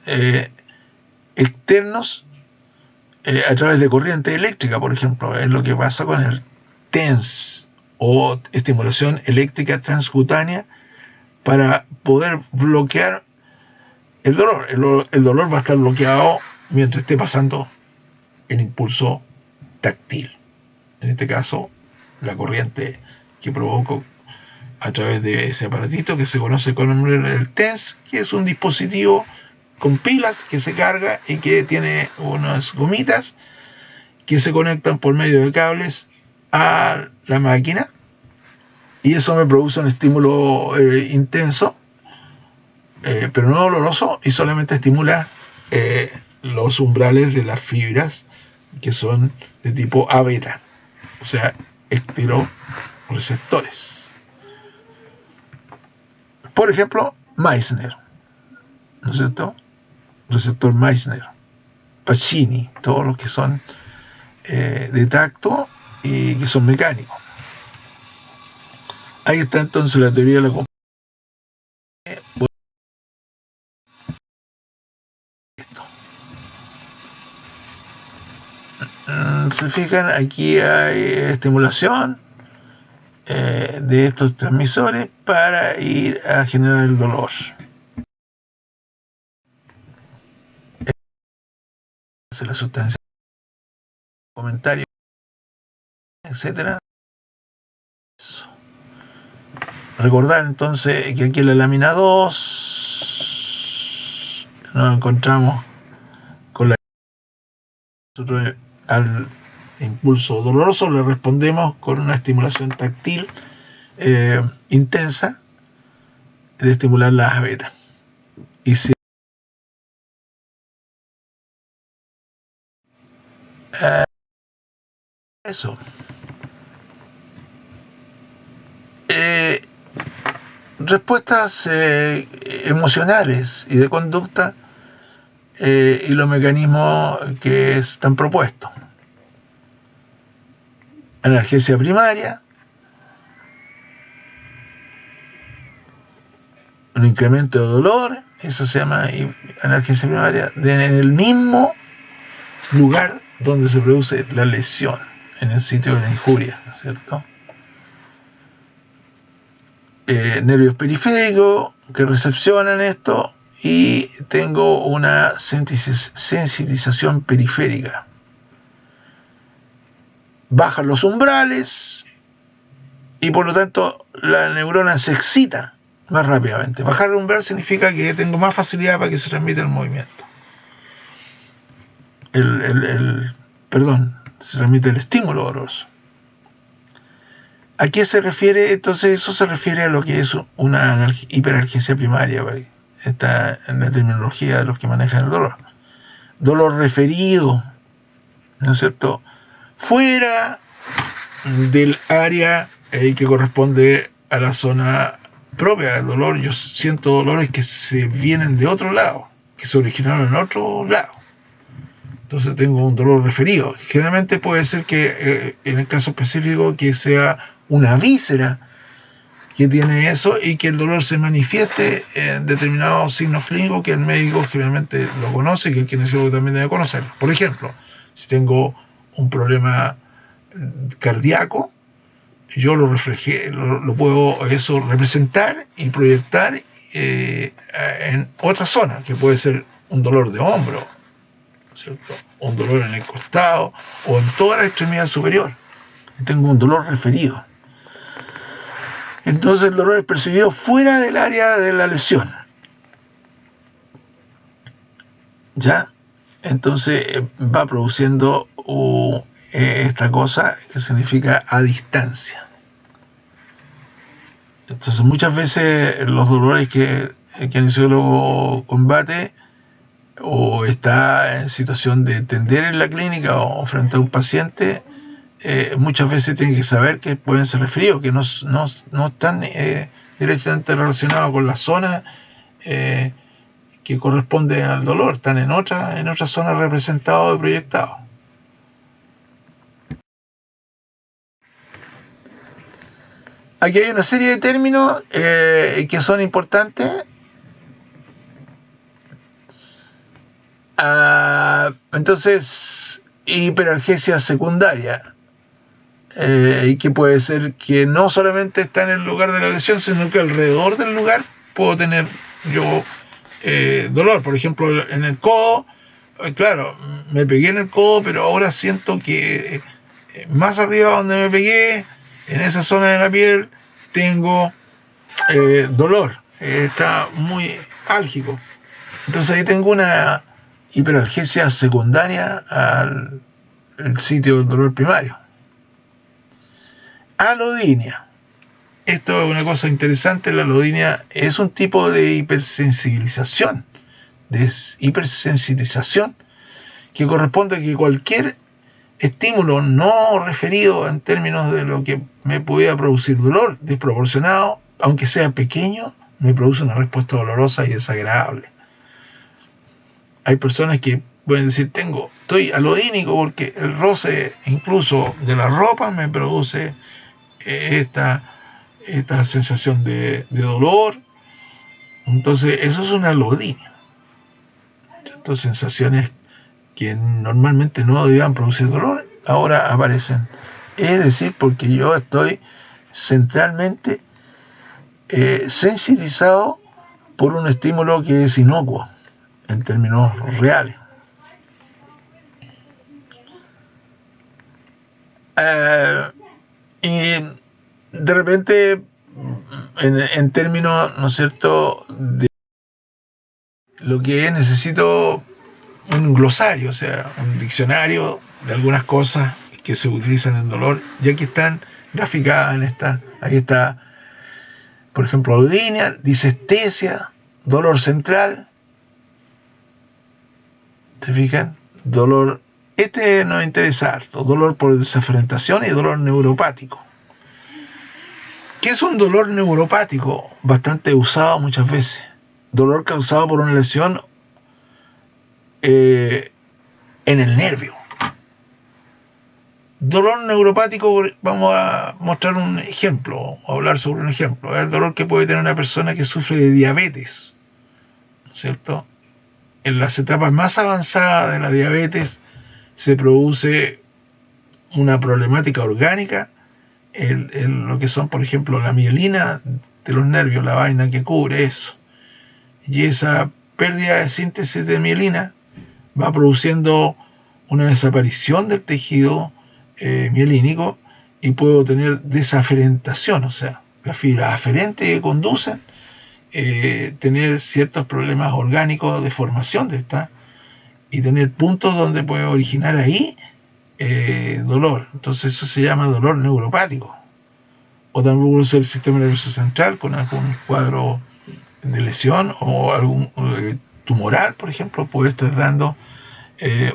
externos a través de corriente eléctrica, por ejemplo. Es lo que pasa con el TENS o estimulación eléctrica transcutánea, para poder bloquear el dolor. El dolor va a estar bloqueado mientras esté pasando el impulso táctil. En este caso, la corriente que provoco a través de ese aparatito que se conoce con el nombre del TENS, que es un dispositivo con pilas que se carga y que tiene unas gomitas que se conectan por medio de cables a la máquina, y eso me produce un estímulo intenso, pero no doloroso, y solamente estimula los umbrales de las fibras que son de tipo A beta, o sea, esteroreceptores. Por ejemplo, Meissner, ¿no es cierto? Receptor Meissner, Pacini, todos los que son de tacto y que son mecánicos. Ahí está entonces la teoría de la compañía. Se fijan, aquí hay estimulación de estos transmisores para ir a generar el dolor. La sustancia, comentarios, etcétera. Recordar entonces que aquí en la lámina 2 nos encontramos con la... Nosotros al impulso doloroso le respondemos con una estimulación táctil intensa de estimular las beta. Y si eso respuestas emocionales y de conducta y los mecanismos que están propuestos. Analgesia primaria, un incremento de dolor, eso se llama analgesia primaria, en el mismo lugar donde se produce la lesión, en el sitio de la injuria, ¿no es cierto? Nervios periféricos que recepcionan esto, y tengo una sensitización periférica. Bajan los umbrales y por lo tanto la neurona se excita más rápidamente. Bajar el umbral significa que tengo más facilidad para que se transmita el movimiento. Se transmite el estímulo doloroso. ¿A qué se refiere? Entonces eso se refiere a lo que es una hiperalgesia primaria. Está en la terminología de los que manejan el dolor. Dolor referido, ¿no es cierto?, fuera del área que corresponde a la zona propia del dolor. Yo siento dolores que se vienen de otro lado, que se originaron en otro lado. Entonces tengo un dolor referido. Generalmente puede ser que en el caso específico que sea una víscera que tiene eso y que el dolor se manifieste en determinados signos clínicos que el médico generalmente lo conoce y que el kinesiólogo también debe conocer. Por ejemplo, si tengo un problema cardíaco, yo lo puedo eso representar y proyectar en otra zona, que puede ser un dolor de hombro, ¿cierto?, o un dolor en el costado o en toda la extremidad superior. Tengo un dolor referido. Entonces el dolor es percibido fuera del área de la lesión. ¿Ya? Entonces va produciendo esta cosa que significa a distancia. Entonces muchas veces los dolores que el kinesiólogo combate o está en situación de atender en la clínica o frente a un paciente, muchas veces tiene que saber que pueden ser referidos, que no están directamente relacionados con la zona que corresponde al dolor, están en otra zona representado y proyectado. Aquí hay una serie de términos que son importantes. Entonces, hiperalgesia secundaria, y que puede ser que no solamente está en el lugar de la lesión, sino que alrededor del lugar puedo tener yo dolor. Por ejemplo, en el codo, claro, me pegué en el codo, pero ahora siento que más arriba donde me pegué, en esa zona de la piel, tengo dolor. Está muy álgico. Entonces ahí tengo una hiperalgesia secundaria al sitio del dolor primario. Alodinia. Esto es una cosa interesante. La alodinia es un tipo de hipersensitización, que corresponde a que cualquier estímulo no referido en términos de lo que me pudiera producir dolor, desproporcionado, aunque sea pequeño, me produce una respuesta dolorosa y desagradable. Hay personas que pueden decir, estoy alodínico porque el roce incluso de la ropa me produce esta sensación de dolor. Entonces eso es una alodinia. Estas sensaciones que normalmente no debían producir dolor, ahora aparecen. Es decir, porque yo estoy centralmente sensibilizado por un estímulo que es inocuo en términos reales. Y de repente, en términos, ¿no es cierto?, de lo que es, necesito un glosario, o sea, un diccionario de algunas cosas que se utilizan en dolor, ya que están graficadas en esta. Ahí está, por ejemplo, alodinia, disestesia, dolor central. ¿Se fijan? Dolor, nos interesa harto, dolor por desafrentación y dolor neuropático. ¿Qué es un dolor neuropático? Bastante usado muchas veces. Dolor causado por una lesión en el nervio. Dolor neuropático, vamos a mostrar un ejemplo, a hablar sobre un ejemplo. Es el dolor que puede tener una persona que sufre de diabetes, ¿cierto? En las etapas más avanzadas de la diabetes se produce una problemática orgánica en lo que son, por ejemplo, la mielina de los nervios, la vaina que cubre eso. Y esa pérdida de síntesis de mielina va produciendo una desaparición del tejido mielínico y puedo tener desaferentación, o sea, las fibras aferentes que conducen tener ciertos problemas orgánicos de formación de esta y tener puntos donde puede originar ahí dolor. Entonces eso se llama dolor neuropático. O también puede ser el sistema nervioso central con algún cuadro de lesión o algún tumoral, por ejemplo, puede estar dando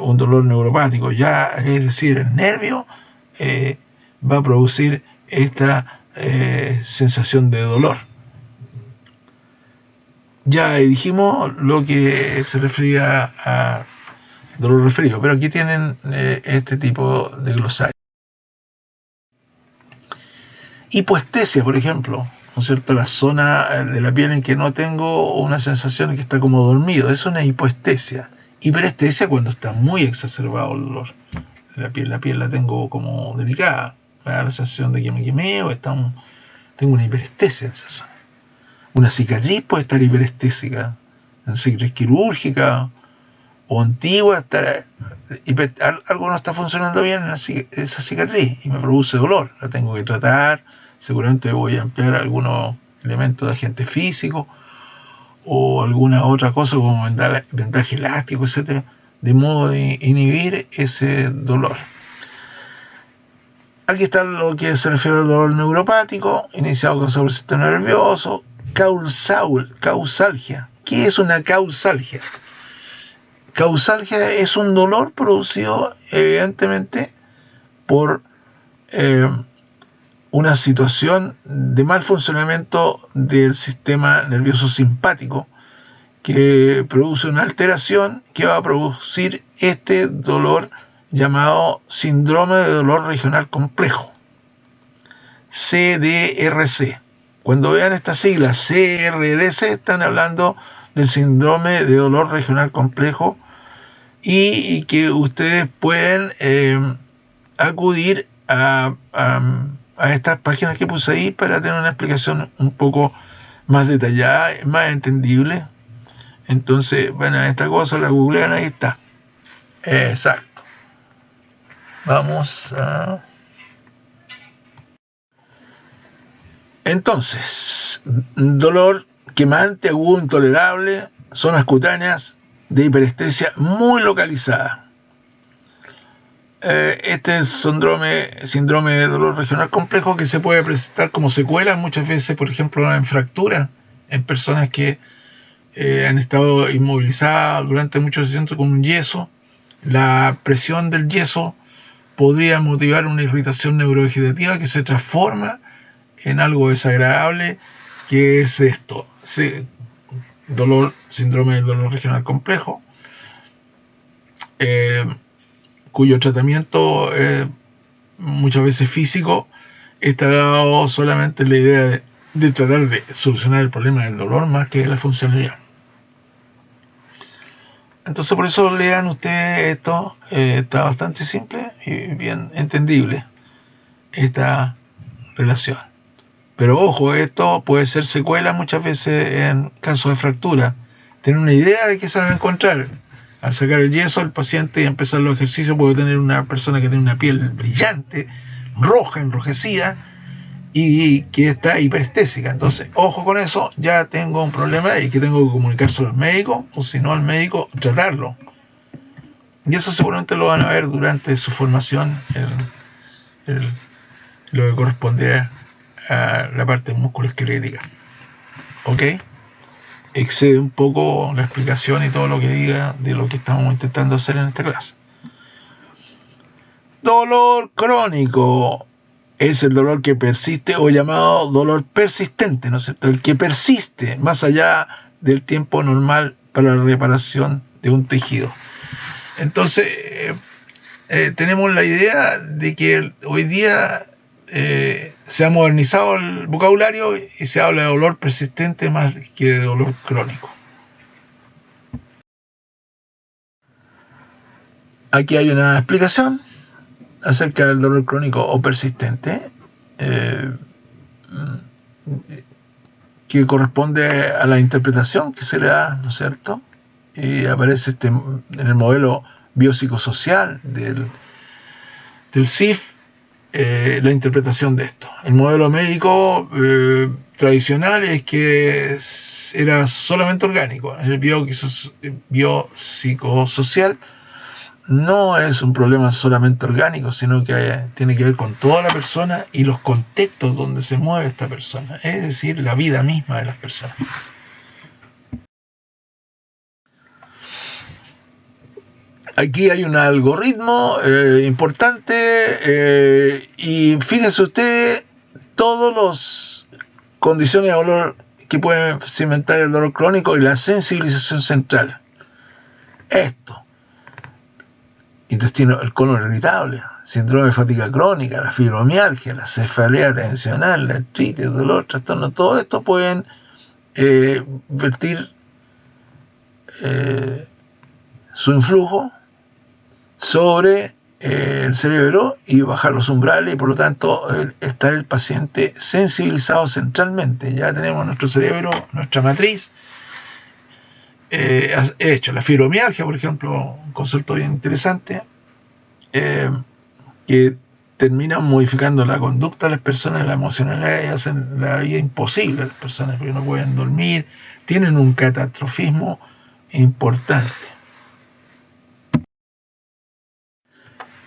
un dolor neuropático. Ya, es decir, el nervio va a producir esta sensación de dolor. Ya dijimos lo que se refería a dolor referido, pero aquí tienen este tipo de glosario. Hipoestesia, por ejemplo, ¿no es cierto? La zona de la piel en que no tengo una sensación de que está como dormido, es una hipoestesia. Hiperestesia cuando está muy exacerbado el dolor de la piel la tengo como delicada, me da la sensación de que me quemé o tengo una hiperestesia en esa zona. Una cicatriz puede estar hiperestésica, una cicatriz quirúrgica o antigua, algo no está funcionando bien en esa cicatriz y me produce dolor, la tengo que tratar. Seguramente voy a emplear algunos elementos de agente físico o alguna otra cosa como vendaje elástico, etcétera, de modo de inhibir ese dolor. Aquí está lo que se refiere al dolor neuropático, iniciado con el sistema nervioso. Causalgia. ¿Qué es una causalgia? Causalgia es un dolor producido evidentemente por una situación de mal funcionamiento del sistema nervioso simpático que produce una alteración que va a producir este dolor llamado síndrome de dolor regional complejo, CDRC. Cuando vean estas siglas CRDC, están hablando del síndrome de dolor regional complejo y que ustedes pueden acudir a estas páginas que puse ahí para tener una explicación un poco más detallada, más entendible Entonces van a esta cosa, la googlean, ahí está. Exacto. Vamos a... Entonces, dolor quemante, agudo, intolerable, zonas cutáneas de hiperestesia muy localizada. Este es síndrome de dolor regional complejo que se puede presentar como secuela muchas veces, por ejemplo, en fracturas, en personas que han estado inmovilizadas durante muchos años con un yeso. La presión del yeso podría motivar una irritación neurovegetativa que se transforma en algo desagradable, que es esto, síndrome del dolor regional complejo, cuyo tratamiento muchas veces físico está dado solamente en la idea de tratar de solucionar el problema del dolor más que de la funcionalidad. Entonces por eso lean ustedes esto, está bastante simple y bien entendible esta relación. Pero ojo, esto puede ser secuela muchas veces en casos de fractura. Tener una idea de qué se va a encontrar. Al sacar el yeso al paciente y empezar los ejercicios, puede tener una persona que tiene una piel brillante, roja, enrojecida, y que está hiperestésica. Entonces, ojo con eso, ya tengo un problema y que tengo que comunicárselo al médico, o si no al médico, tratarlo. Y eso seguramente lo van a ver durante su formación, lo que corresponde a la parte musculoesquelética. ¿Ok? Excede un poco la explicación y todo lo que diga de lo que estamos intentando hacer en esta clase. Dolor crónico es el dolor que persiste, o llamado dolor persistente, ¿no es cierto? El que persiste más allá del tiempo normal para la reparación de un tejido. Entonces, tenemos la idea de que hoy día se ha modernizado el vocabulario y se habla de dolor persistente más que de dolor crónico. Aquí hay una explicación acerca del dolor crónico o persistente, que corresponde a la interpretación que se le da, ¿no es cierto? Y aparece en el modelo biopsicosocial del CIF, la interpretación de esto. El modelo médico tradicional es que era solamente orgánico. El biopsicosocial no es un problema solamente orgánico, sino que tiene que ver con toda la persona y los contextos donde se mueve esta persona, es decir, la vida misma de las personas. Aquí hay un algoritmo importante y fíjense ustedes todas las condiciones de dolor que pueden cimentar el dolor crónico y la sensibilización central. Esto: intestino, el colon irritable, síndrome de fatiga crónica, la fibromialgia, la cefalea tensional, la artritis, el dolor, trastorno, todo esto pueden vertir su influjo sobre el cerebro y bajar los umbrales, y por lo tanto estar el paciente sensibilizado centralmente. Ya tenemos nuestro cerebro, nuestra matriz hecho. La fibromialgia, por ejemplo, un concepto bien interesante, que termina modificando la conducta de las personas, la emocionalidad, y hacen la vida imposible a las personas porque no pueden dormir, tienen un catastrofismo importante.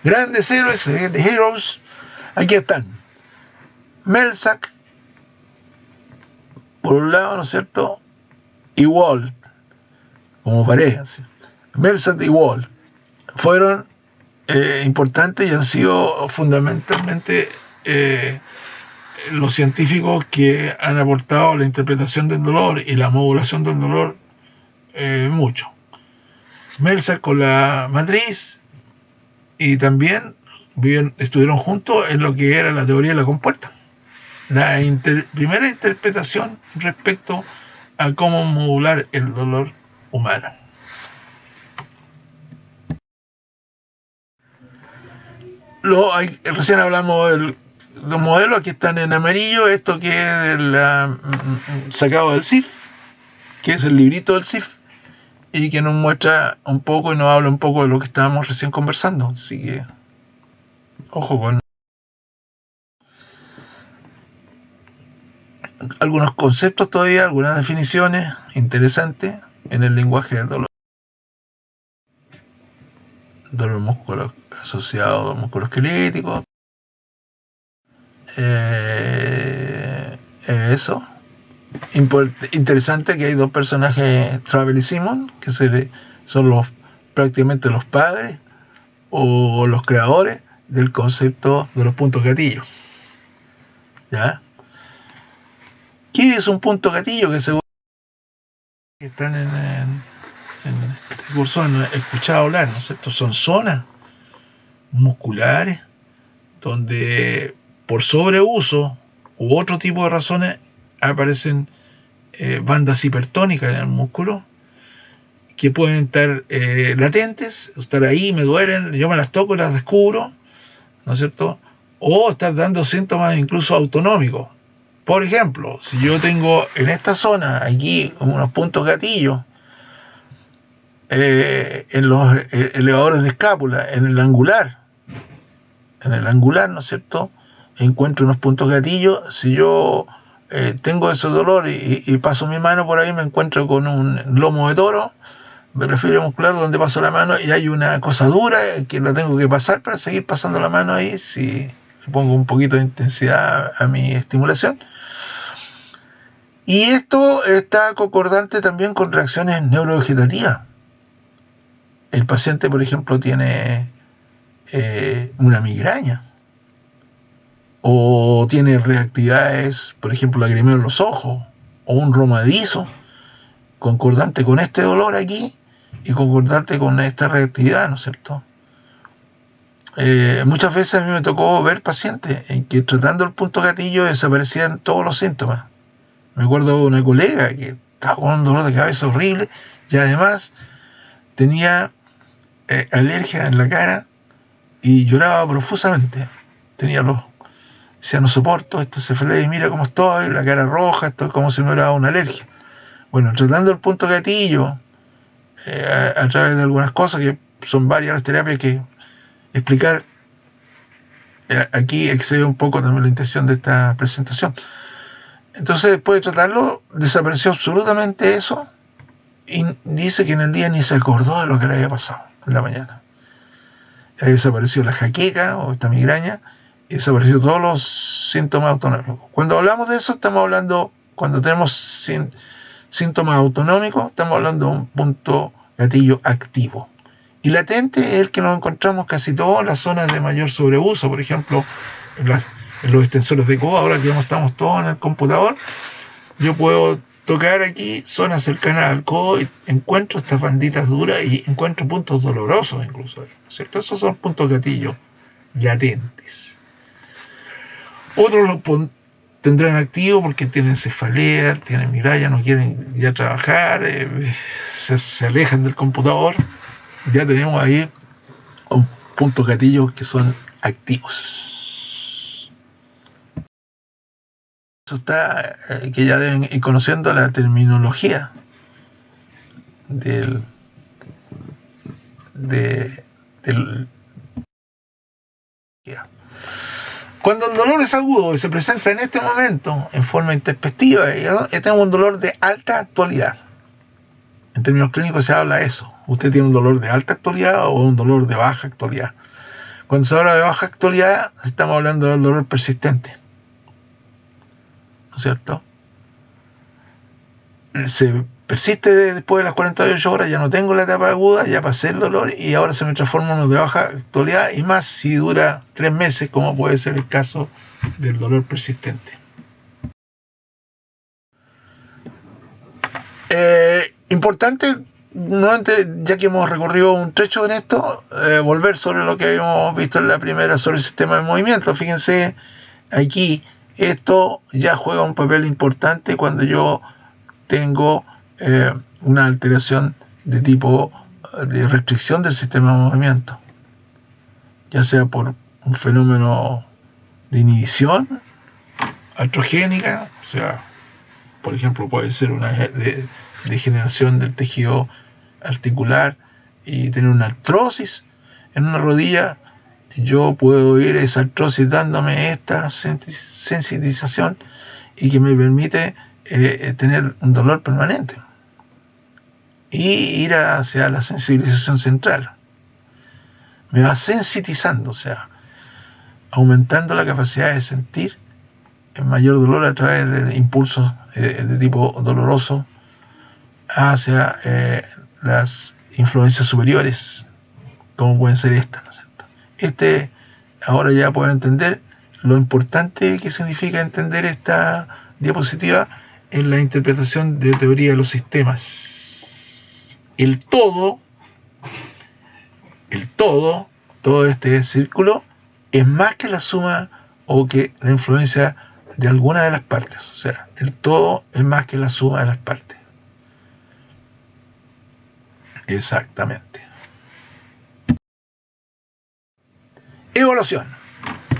Grandes héroes, The Heroes, aquí están. Melzack, por un lado, ¿no es cierto? Y Wall, como pareja. ¿Sí? Melzack y Wall fueron importantes y han sido fundamentalmente los científicos que han aportado la interpretación del dolor y la modulación del dolor mucho. Melzack con la matriz, y también estuvieron juntos en lo que era la teoría de la compuerta. La primera interpretación respecto a cómo modular el dolor humano. Recién hablamos de los modelos que están en amarillo, esto que es sacado del CIF, que es el librito del CIF, y que nos muestra un poco y nos habla un poco de lo que estábamos recién conversando. Así que, ojo con algunos conceptos todavía, algunas definiciones interesantes en el lenguaje del dolor. Dolor muscular asociado al músculo esquelético. Eso. Interesante que hay dos personajes, Travel y Simon, que son prácticamente los padres o los creadores del concepto de los puntos gatillo. ¿Ya? ¿Qué es un punto gatillo? Que seguro que están en este curso han escuchado hablar, ¿no es cierto? Son zonas musculares donde por sobreuso u otro tipo de razones aparecen bandas hipertónicas en el músculo que pueden estar latentes, estar ahí, me duelen, yo me las toco y las descubro, ¿no es cierto? O estar dando síntomas incluso autonómicos. Por ejemplo, si yo tengo en esta zona aquí unos puntos gatillos en los elevadores de escápula, en el angular, ¿no es cierto? Encuentro unos puntos gatillos. Si yo tengo ese dolor y paso mi mano por ahí, me encuentro con un lomo de toro, me refiero muscular donde paso la mano y hay una cosa dura que la tengo que pasar para seguir pasando la mano ahí. Si le pongo un poquito de intensidad a mi estimulación. Y esto está concordante también con reacciones neurovegetativas. El paciente, por ejemplo, tiene una migraña o tiene reactividades, por ejemplo, lagrimeo en los ojos o un romadizo, concordante con este dolor aquí y concordante con esta reactividad, ¿no es cierto? Muchas veces a mí me tocó ver pacientes en que tratando el punto gatillo desaparecían todos los síntomas. Me acuerdo de una colega que estaba con un dolor de cabeza horrible y además tenía alergia en la cara y lloraba profusamente. Decía, no soporto esta cefalea, mira cómo estoy, la cara roja, estoy como si me hubiera dado una alergia. Bueno, tratando el punto gatillo a través de algunas cosas, que son varias las terapias que explicar, aquí excede un poco también la intención de esta presentación. Entonces, después de tratarlo, desapareció absolutamente eso y dice que en el día ni se acordó de lo que le había pasado en la mañana. Había desaparecido la jaqueca o esta migraña y desapareció todos los síntomas autonómicos. Cuando hablamos de eso, estamos hablando, cuando tenemos síntomas autonómicos, estamos hablando de un punto gatillo activo. Y latente es el que nos encontramos casi todas las zonas de mayor sobreuso, por ejemplo, en los extensores de codo. Ahora que estamos todos en el computador, yo puedo tocar aquí zonas cercanas al codo y encuentro estas banditas duras y encuentro puntos dolorosos incluso, ¿cierto? Esos son puntos gatillo latentes. Otros los tendrán activo porque tienen cefalea, tienen migraña, no quieren ya trabajar, se alejan del computador. Ya tenemos ahí un puntos gatillos que son activos. Eso está, que ya deben ir conociendo la terminología del cuando el dolor es agudo y se presenta en este momento en forma intempestiva, tenemos un dolor de alta actualidad. En términos clínicos se habla de eso. Usted tiene un dolor de alta actualidad o un dolor de baja actualidad. Cuando se habla de baja actualidad, estamos hablando del dolor persistente, ¿no es cierto? Se persiste después de las 48 horas, ya no tengo la etapa aguda, ya pasé el dolor y ahora se me transforma en uno de baja actualidad, y más si dura 3 meses, como puede ser el caso del dolor persistente. Importante, nuevamente, ya que hemos recorrido un trecho en esto, volver sobre lo que habíamos visto en la primera sobre el sistema de movimiento. Fíjense, aquí esto ya juega un papel importante cuando yo tengo una alteración de tipo de restricción del sistema de movimiento, ya sea por un fenómeno de inhibición artrogénica, o sea, por ejemplo, puede ser una degeneración del tejido articular y tener una artrosis en una rodilla, yo puedo ir a esa artrosis dándome esta sensitización y que me permite tener un dolor permanente y ir hacia la sensibilización central. Me va sensitizando, o sea, aumentando la capacidad de sentir el mayor dolor a través de impulsos de tipo doloroso hacia las influencias superiores, como pueden ser estas, ¿no es cierto? Ahora ya puedo entender lo importante que significa entender esta diapositiva en la interpretación de teoría de los sistemas. El todo, todo este círculo es más que la suma o que la influencia de alguna de las partes. O sea, el todo es más que la suma de las partes. Exactamente. Evaluación,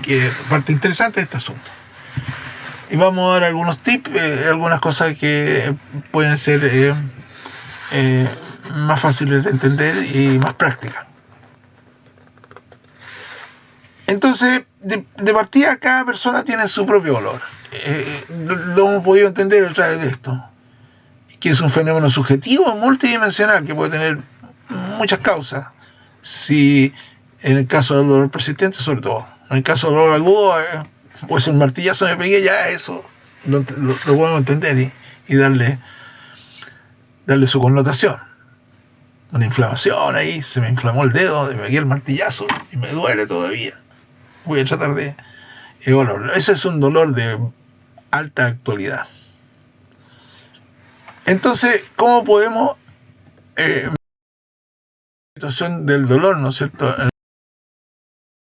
que es parte interesante de este asunto. Y vamos a dar algunos tips, algunas cosas que pueden ser más fáciles de entender y más prácticas. Entonces, de partida, cada persona tiene su propio valor. Lo hemos podido entender a través de esto, que es un fenómeno subjetivo multidimensional que puede tener muchas causas. Si en el caso del dolor persistente, sobre todo, en el caso del dolor agudo, pues el martillazo me pegué, ya eso lo podemos entender y darle su connotación. Una inflamación ahí, se me inflamó el dedo, me pegué el martillazo y me duele todavía. Voy a tratar de evaluarlo. Ese es un dolor de alta actualidad. Entonces, ¿cómo podemos la situación del dolor, ¿no es cierto?, en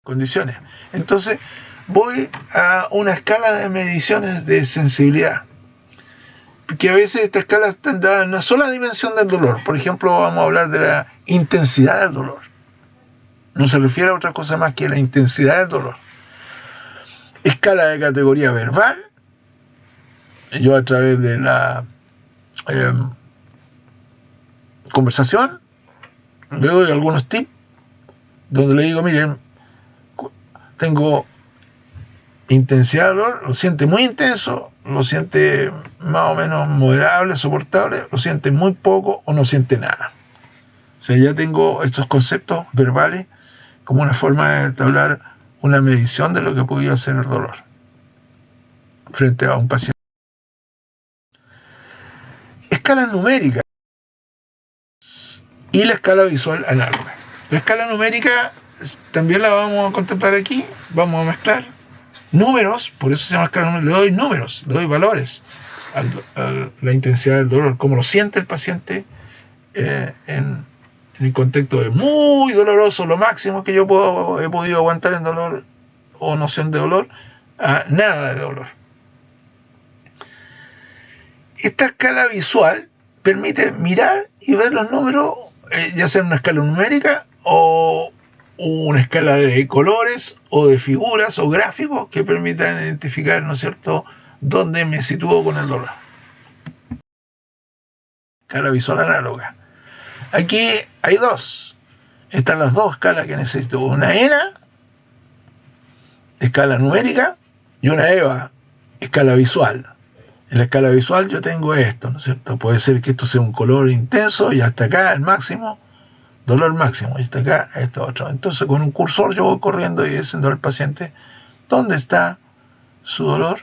condiciones? Entonces, voy a una escala de mediciones de sensibilidad, que a veces esta escala está dada en una sola dimensión del dolor. Por ejemplo, vamos a hablar de la intensidad del dolor. No se refiere a otra cosa más que la intensidad del dolor. Escala de categoría verbal. Yo a través de la conversación le doy algunos tips donde le digo, miren, tengo intensidad de dolor, lo siente muy intenso, lo siente más o menos moderable, soportable, lo siente muy poco o no siente nada. O sea, ya tengo estos conceptos verbales como una forma de entablar una medición de lo que pudiera ser el dolor frente a un paciente. Escala numérica y la escala visual análoga. La escala numérica también la vamos a contemplar aquí, vamos a mezclar números, por eso se llama escala numérica, le doy números, le doy valores a la intensidad del dolor, cómo lo siente el paciente en el contexto de muy doloroso, lo máximo que yo he podido aguantar en dolor o noción de dolor, a nada de dolor. Esta escala visual permite mirar y ver los números, ya sea en una escala numérica o una escala de colores o de figuras o gráficos que permitan identificar, ¿no es cierto?, dónde me sitúo con el dolor. Escala visual análoga. Aquí hay dos. Están las dos escalas que necesito. Una ENA, escala numérica, y una EVA, escala visual. En la escala visual yo tengo esto, ¿no es cierto? Puede ser que esto sea un color intenso y hasta acá el máximo, dolor máximo, y hasta acá esto otro. Entonces con un cursor yo voy corriendo y diciendo al paciente dónde está su dolor.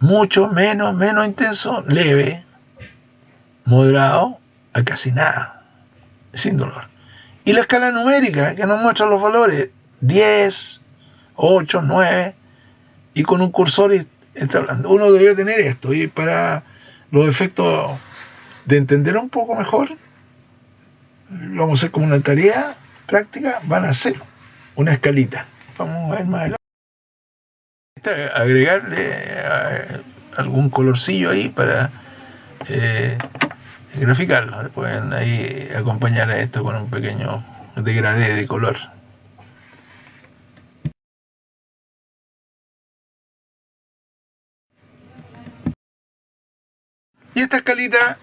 Mucho, menos intenso, leve, moderado, a casi nada, sin dolor. Y la escala numérica que nos muestra los valores 10, 8, 9, y con un cursor está hablando. Uno debe tener esto, y para los efectos de entender un poco mejor, lo vamos a hacer como una tarea práctica, van a hacer una escalita. Vamos a ver más adelante. Agregarle algún colorcillo ahí para graficarlo. Pueden ahí acompañar a esto con un pequeño degradé de color. Y esta escalita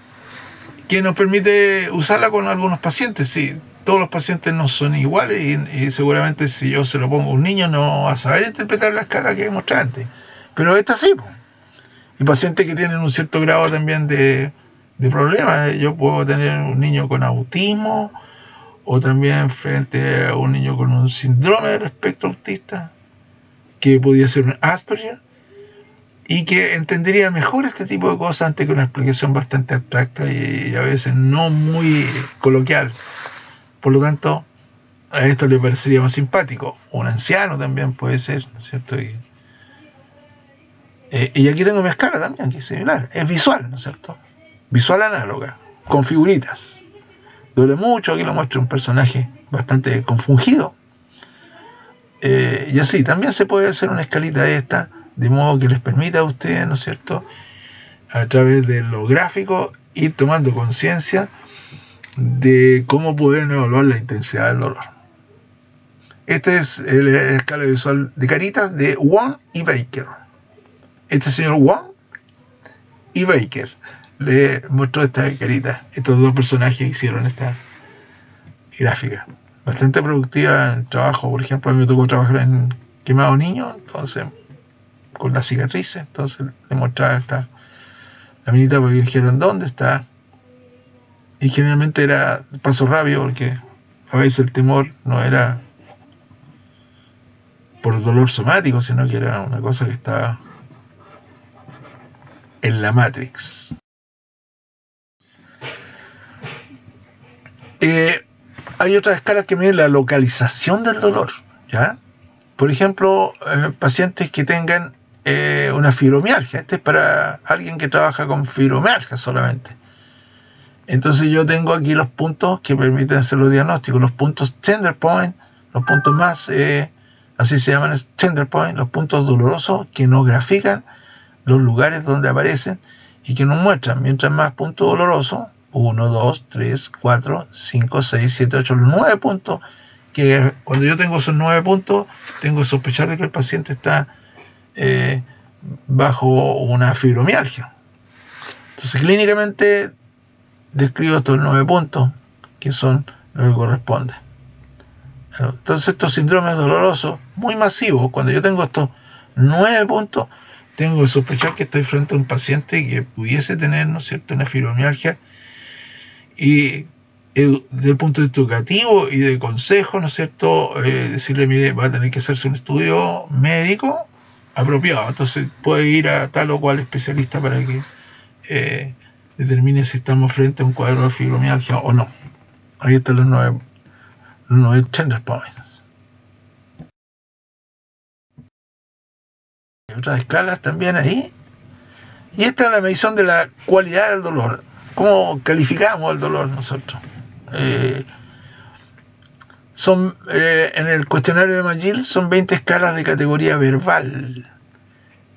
que nos permite usarla con algunos pacientes. Sí, todos los pacientes no son iguales y seguramente si yo se lo pongo a un niño no va a saber interpretar la escala que mostré antes. Pero esta sí, pues. Y pacientes que tienen un cierto grado también de problemas. Yo puedo tener un niño con autismo o también frente a un niño con un síndrome del espectro autista, que podría ser un Asperger, y que entendería mejor este tipo de cosas antes que una explicación bastante abstracta y a veces no muy coloquial. Por lo tanto, a esto le parecería más simpático. Un anciano también puede ser, ¿no es cierto? Y aquí tengo mi escala también, que es similar. Es visual, ¿no es cierto? Visual análoga, con figuritas. Duele mucho, aquí lo muestro un personaje bastante confundido. Y así, también se puede hacer una escalita de esta, de modo que les permita a ustedes, ¿no es cierto?, a través de los gráficos, ir tomando conciencia de cómo pueden evaluar la intensidad del dolor. Esta es la escala visual de caritas de Wong y Baker. Este señor Wong y Baker le mostró esta carita, estos dos personajes que hicieron esta gráfica. Bastante productiva en el trabajo. Por ejemplo, a mí me tocó trabajar en Quemado Niño, entonces con las cicatrices, entonces le mostraba esta la minita porque dijeron ¿dónde está? Y generalmente era paso rápido porque a veces el temor no era por dolor somático, sino que era una cosa que estaba en la Matrix. Hay otras escalas que miden la localización del dolor, ¿ya? Por ejemplo, pacientes que tengan una fibromialgia. Este es para alguien que trabaja con fibromialgia solamente. Entonces yo tengo aquí los puntos que permiten hacer los diagnósticos, los puntos tender point, los puntos más, así se llaman tender point, los puntos dolorosos que nos grafican los lugares donde aparecen y que nos muestran, mientras más puntos dolorosos, 1, 2, 3, 4, 5, 6, 7, 8, los 9 puntos, que cuando yo tengo esos 9 puntos, tengo que sospechar de que el paciente está bajo una fibromialgia. Entonces, clínicamente, describo estos 9 puntos, que son lo que corresponde. Entonces, estos síndromes dolorosos, muy masivos, cuando yo tengo estos 9 puntos, tengo que sospechar que estoy frente a un paciente que pudiese tener, ¿no es cierto?, una fibromialgia. Y desde el punto de vista educativo y de consejo, ¿no es cierto?, decirle, mire, va a tener que hacerse un estudio médico apropiado. Entonces puede ir a tal o cual especialista para que determine si estamos frente a un cuadro de fibromialgia o no. Ahí están los 9 tender points. Hay otras escalas también ahí. Y esta es la medición de la cualidad del dolor. ¿Cómo calificamos el dolor nosotros? En el cuestionario de McGill son 20 escalas de categoría verbal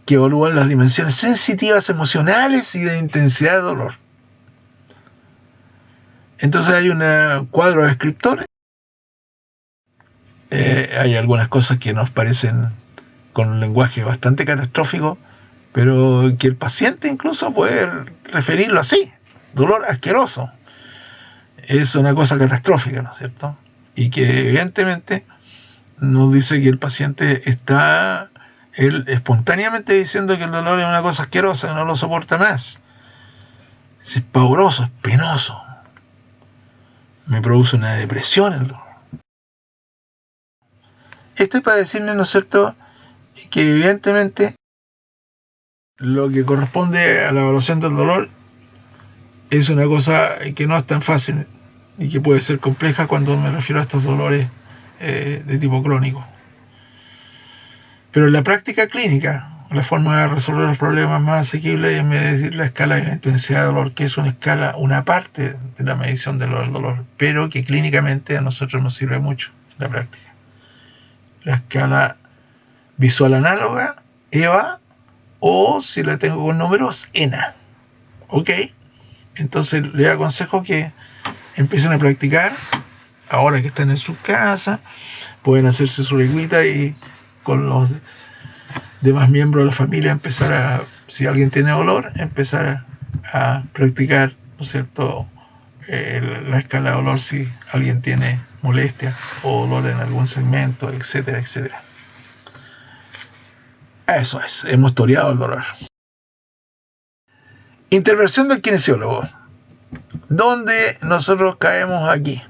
que evalúan las dimensiones sensitivas, emocionales y de intensidad de dolor. Entonces hay un cuadro de descriptores. Hay algunas cosas que nos parecen con un lenguaje bastante catastrófico, pero que el paciente incluso puede referirlo así: dolor asqueroso. Es una cosa catastrófica, ¿no es cierto? Y que evidentemente nos dice que el paciente está él espontáneamente diciendo que el dolor es una cosa asquerosa, que no lo soporta más. Es pavoroso, es penoso. Me produce una depresión el dolor. Esto es para decirle, ¿no es cierto?, que evidentemente lo que corresponde a la evaluación del dolor es una cosa que no es tan fácil y que puede ser compleja cuando me refiero a estos dolores de tipo crónico. Pero en la práctica clínica, la forma de resolver los problemas más asequible es medir la escala de la intensidad de dolor, que es una escala, una parte de la medición del dolor, pero que clínicamente a nosotros nos sirve mucho en la práctica. La escala visual análoga, EVA, o si la tengo con números, ENA. ¿Ok? Entonces les aconsejo que empiecen a practicar ahora que están en su casa. Pueden hacerse su lengüita y con los demás miembros de la familia empezar a, si alguien tiene dolor, empezar a practicar, ¿no es cierto?, la escala de dolor si alguien tiene molestia o dolor en algún segmento, etcétera, etcétera. Eso es, hemos historiado el dolor. Intervención del kinesiólogo. ¿Dónde nosotros caemos aquí?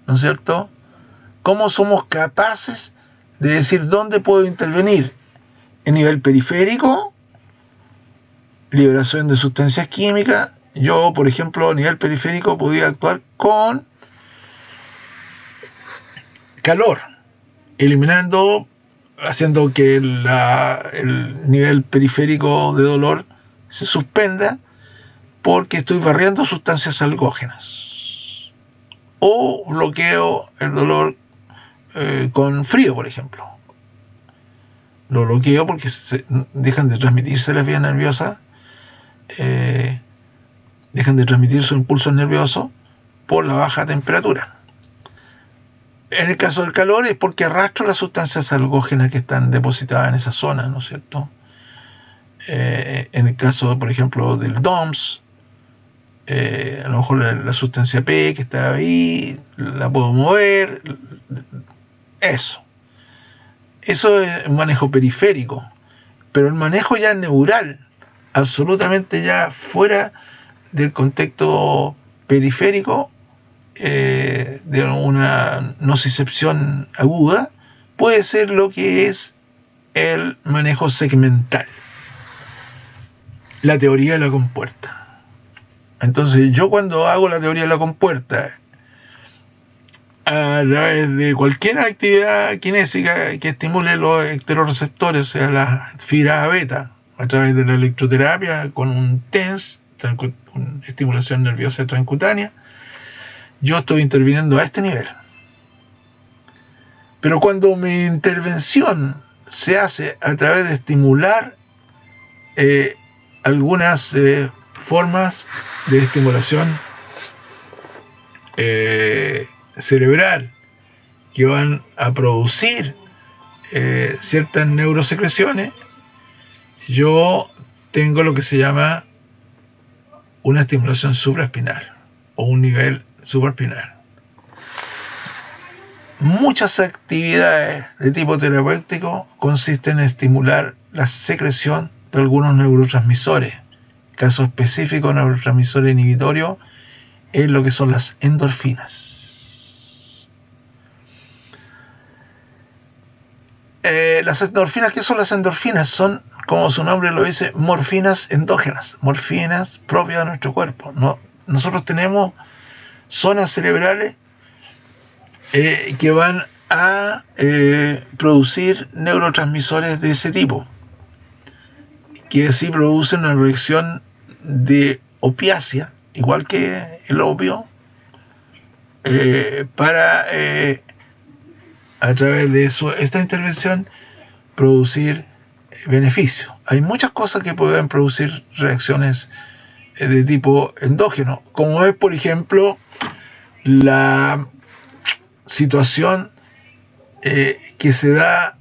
¿No es cierto? ¿Cómo somos capaces de decir dónde puedo intervenir? En nivel periférico, liberación de sustancias químicas. Yo, por ejemplo, a nivel periférico podía actuar con calor, eliminando, haciendo que el nivel periférico de dolor se suspenda porque estoy barriendo sustancias algógenas. O bloqueo el dolor con frío, por ejemplo. Lo bloqueo porque dejan de transmitirse las vías nerviosas, dejan de transmitir sus impulsos nerviosos por la baja temperatura. En el caso del calor es porque arrastro las sustancias algógenas que están depositadas en esa zona, ¿no es cierto? En el caso, por ejemplo, del DOMS, a lo mejor la sustancia P que está ahí, la puedo mover, eso es un manejo periférico, pero el manejo ya neural, absolutamente ya fuera del contexto periférico, de una nocicepción aguda, puede ser lo que es el manejo segmental, la teoría de la compuerta. Entonces yo cuando hago la teoría de la compuerta a través de cualquier actividad kinésica que estimule los ecteroreceptores, o sea, las fibras beta, a través de la electroterapia con un TENS, estimulación nerviosa transcutánea, yo estoy interviniendo a este nivel. Pero cuando mi intervención se hace a través de estimular algunas formas de estimulación cerebral que van a producir ciertas neurosecreciones, yo tengo lo que se llama una estimulación supraespinal o un nivel supraespinal. Muchas actividades de tipo terapéutico consisten en estimular la secreción de algunos neurotransmisores. Caso específico, neurotransmisor inhibitorio es lo que son las endorfinas. Las endorfinas, ¿qué son las endorfinas? Son, como su nombre lo dice, morfinas endógenas, morfinas propias de nuestro cuerpo. Nosotros tenemos zonas cerebrales que van a producir neurotransmisores de ese tipo, que sí producen una reacción de opiácea, igual que el opio, para a través de esta intervención producir beneficio. Hay muchas cosas que pueden producir reacciones de tipo endógeno, como es, por ejemplo, la situación que se da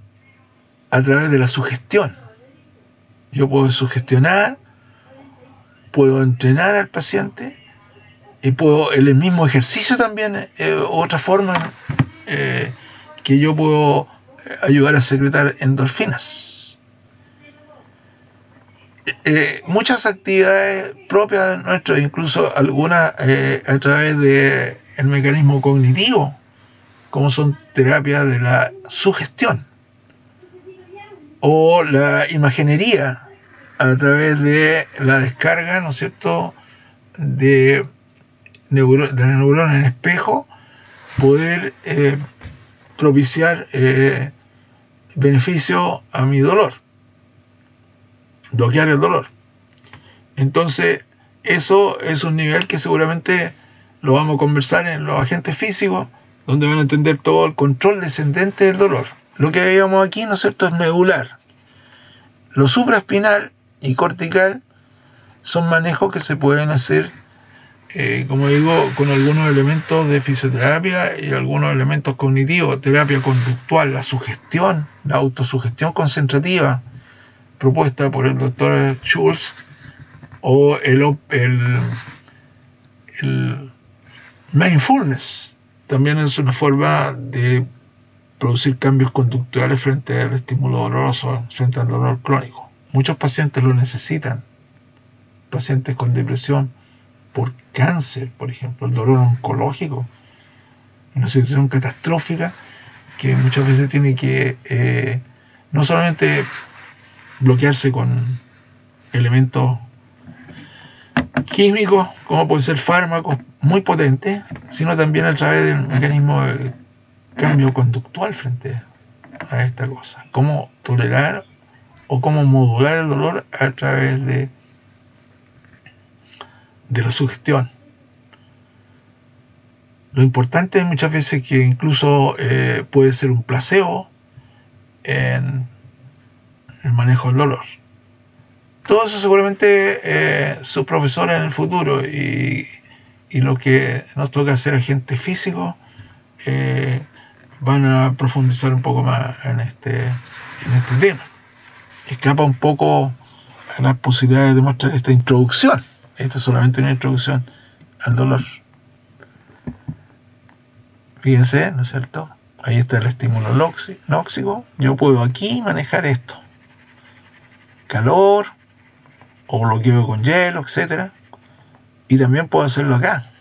a través de la sugestión. Yo puedo sugestionar, puedo entrenar al paciente y puedo, en el mismo ejercicio también, otra forma que yo puedo ayudar a secretar endorfinas. Muchas actividades propias de nuestro, incluso algunas a través del mecanismo cognitivo, como son terapias de la sugestión o la imaginería a través de la descarga, ¿no es cierto?, de la neurona en espejo, poder propiciar beneficio a mi dolor, bloquear el dolor. Entonces, eso es un nivel que seguramente lo vamos a conversar en los agentes físicos, donde van a entender todo el control descendente del dolor. Lo que veíamos aquí, ¿no es cierto?, es medular. Lo supraespinal y cortical son manejos que se pueden hacer, como digo, con algunos elementos de fisioterapia y algunos elementos cognitivos, terapia conductual, la sugestión, la autosugestión concentrativa, propuesta por el doctor Schultz, o Mindfulness también es una forma de producir cambios conductuales frente al estímulo doloroso, frente al dolor crónico. Muchos pacientes lo necesitan. Pacientes con depresión por cáncer, por ejemplo, el dolor oncológico, una situación catastrófica que muchas veces tiene que no solamente bloquearse con elementos químicos, como pueden ser fármacos muy potentes, sino también a través del mecanismo de cambio conductual frente a esta cosa. Cómo tolerar o cómo modular el dolor a través de la sugestión. Lo importante es muchas veces que incluso puede ser un placebo en el manejo del dolor. Todo eso seguramente sus profesores en el futuro y lo que nos toca hacer agentes físicos van a profundizar un poco más en este tema. Escapa un poco a las posibilidades de mostrar esta introducción. Esto es solamente una introducción al dolor. Fíjense, ¿no es cierto? Ahí está el estímulo nóxico. Yo puedo aquí manejar esto. Calor, o bloqueo con hielo, etc. Y también puedo hacerlo acá.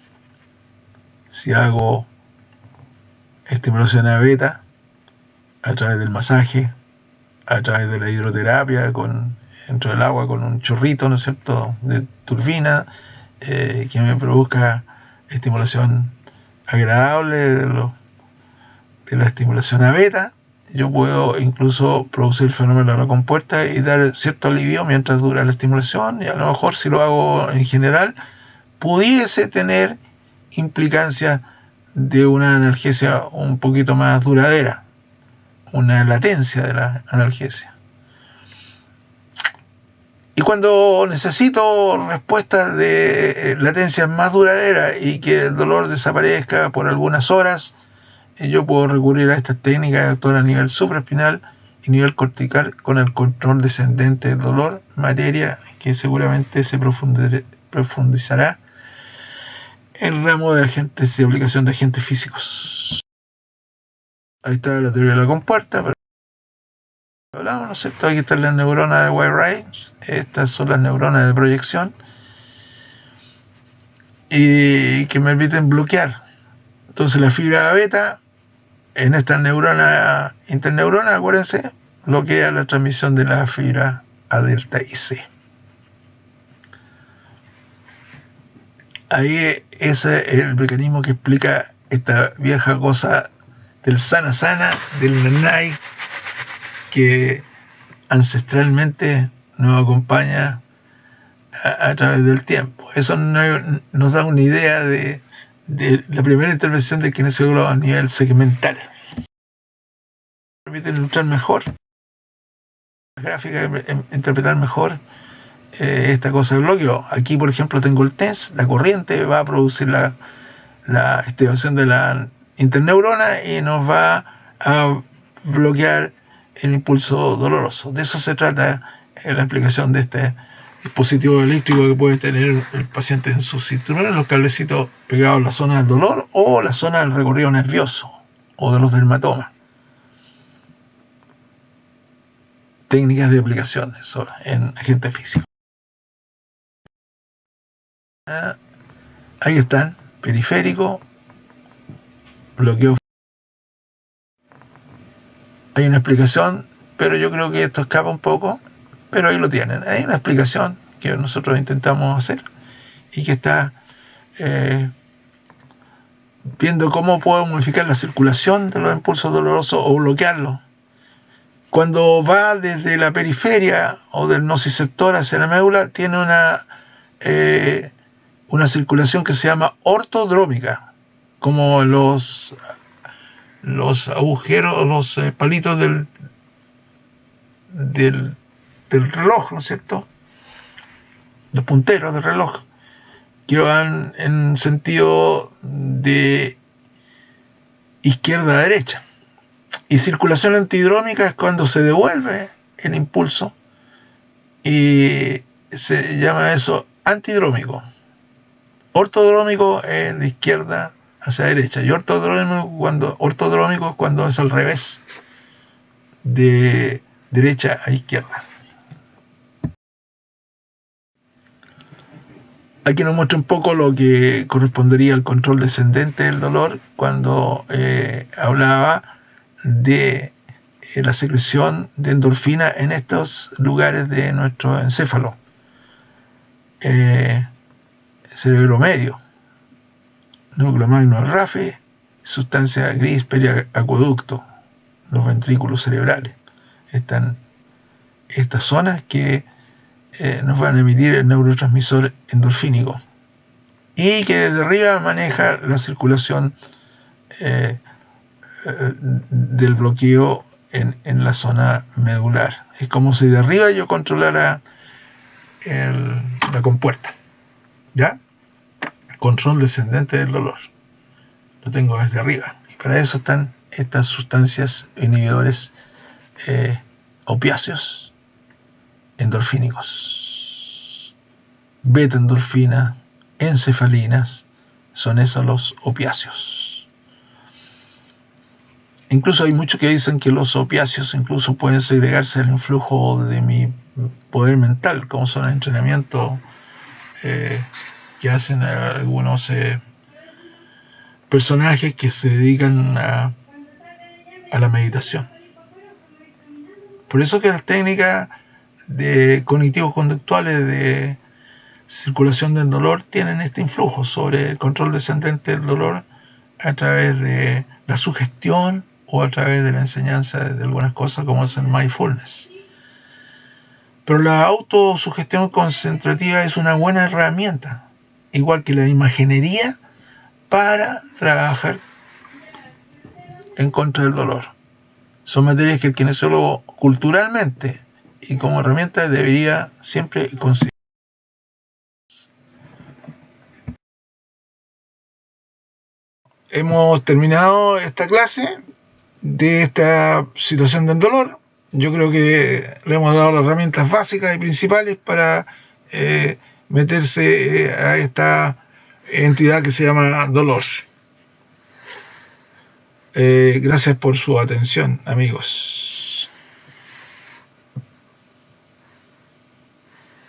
Si hago estimulación a beta a través del masaje, a través de la hidroterapia dentro del agua con un chorrito, ¿no es cierto?, de turbina que me produzca estimulación agradable de la estimulación a beta. Yo puedo incluso producir el fenómeno de la recompuesta y dar cierto alivio mientras dura la estimulación, y a lo mejor si lo hago en general pudiese tener implicancia de una analgesia un poquito más duradera, una latencia de la analgesia. Y cuando necesito respuestas de latencias más duraderas y que el dolor desaparezca por algunas horas, yo puedo recurrir a estas técnicas de actuar a nivel supraespinal y nivel cortical con el control descendente del dolor, materia que seguramente se profundizará en el ramo de agentes y aplicación de agentes físicos. Ahí está la teoría de la compuerta. Hablamos, ¿no es cierto? Aquí están las neuronas de wide range. Estas son las neuronas de proyección y que me permiten bloquear. Entonces la fibra beta en estas neuronas interneuronas, acuérdense, bloquea la transmisión de la fibra A delta y C. Ahí ese es el mecanismo que explica esta vieja cosa del sana, del nanay, que ancestralmente nos acompaña a través del tiempo. Eso nos da una idea de la primera intervención del kinesiólogo a nivel segmental. Permite ilustrar mejor la gráfica, interpretar mejor esta cosa del bloqueo. Aquí, por ejemplo, tengo el TENS, la corriente va a producir la activación de la interneurona y nos va a bloquear el impulso doloroso. De eso se trata la explicación de este dispositivo eléctrico que puede tener el paciente en su cinturón, los cablecitos pegados a la zona del dolor o la zona del recorrido nervioso o de los dermatomas. Técnicas de aplicación eso, en agentes físicos. Ahí están, periférico, bloqueo. Hay una explicación, pero yo creo que esto escapa un poco, pero ahí lo tienen. Hay una explicación que nosotros intentamos hacer y que está viendo cómo puedo modificar la circulación de los impulsos dolorosos o bloquearlos. Cuando va desde la periferia o del nociceptor hacia la médula, tiene una circulación que se llama ortodrómica, como los agujeros, los palitos del reloj, ¿no es cierto? Los punteros del reloj, que van en sentido de izquierda a derecha. Y circulación antidrómica es cuando se devuelve el impulso y se llama eso antidrómico. Ortodrómico es de izquierda hacia derecha, y ortodrómico es cuando es al revés, de derecha a izquierda. Aquí nos muestra un poco lo que correspondería al control descendente del dolor cuando hablaba de la secreción de endorfina en estos lugares de nuestro encéfalo. Cerebro medio, núcleo magno rafe, sustancia gris periacueducto, los ventrículos cerebrales. Están estas zonas que nos van a emitir el neurotransmisor endorfínico y que desde arriba maneja la circulación del bloqueo en la zona medular. Es como si de arriba yo controlara la compuerta, ¿ya? Control descendente del dolor. Lo tengo desde arriba. Y para eso están estas sustancias inhibidores opiáceos endorfínicos. Beta endorfina, encefalinas, son esos los opiáceos. Incluso hay muchos que dicen que los opiáceos incluso pueden segregarse del influjo de mi poder mental, como son el entrenamiento que hacen algunos personajes que se dedican a la meditación. Por eso que las técnicas de cognitivos conductuales de circulación del dolor tienen este influjo sobre el control descendente del dolor a través de la sugestión o a través de la enseñanza de algunas cosas como es el mindfulness. Pero la autosugestión concentrativa es una buena herramienta, igual que la imaginería, para trabajar en contra del dolor. Son materias que el kinesiólogo culturalmente y como herramienta debería siempre considerar. Hemos terminado esta clase de esta situación del dolor. Yo creo que le hemos dado las herramientas básicas y principales para meterse a esta entidad que se llama dolor. Gracias por su atención, amigos.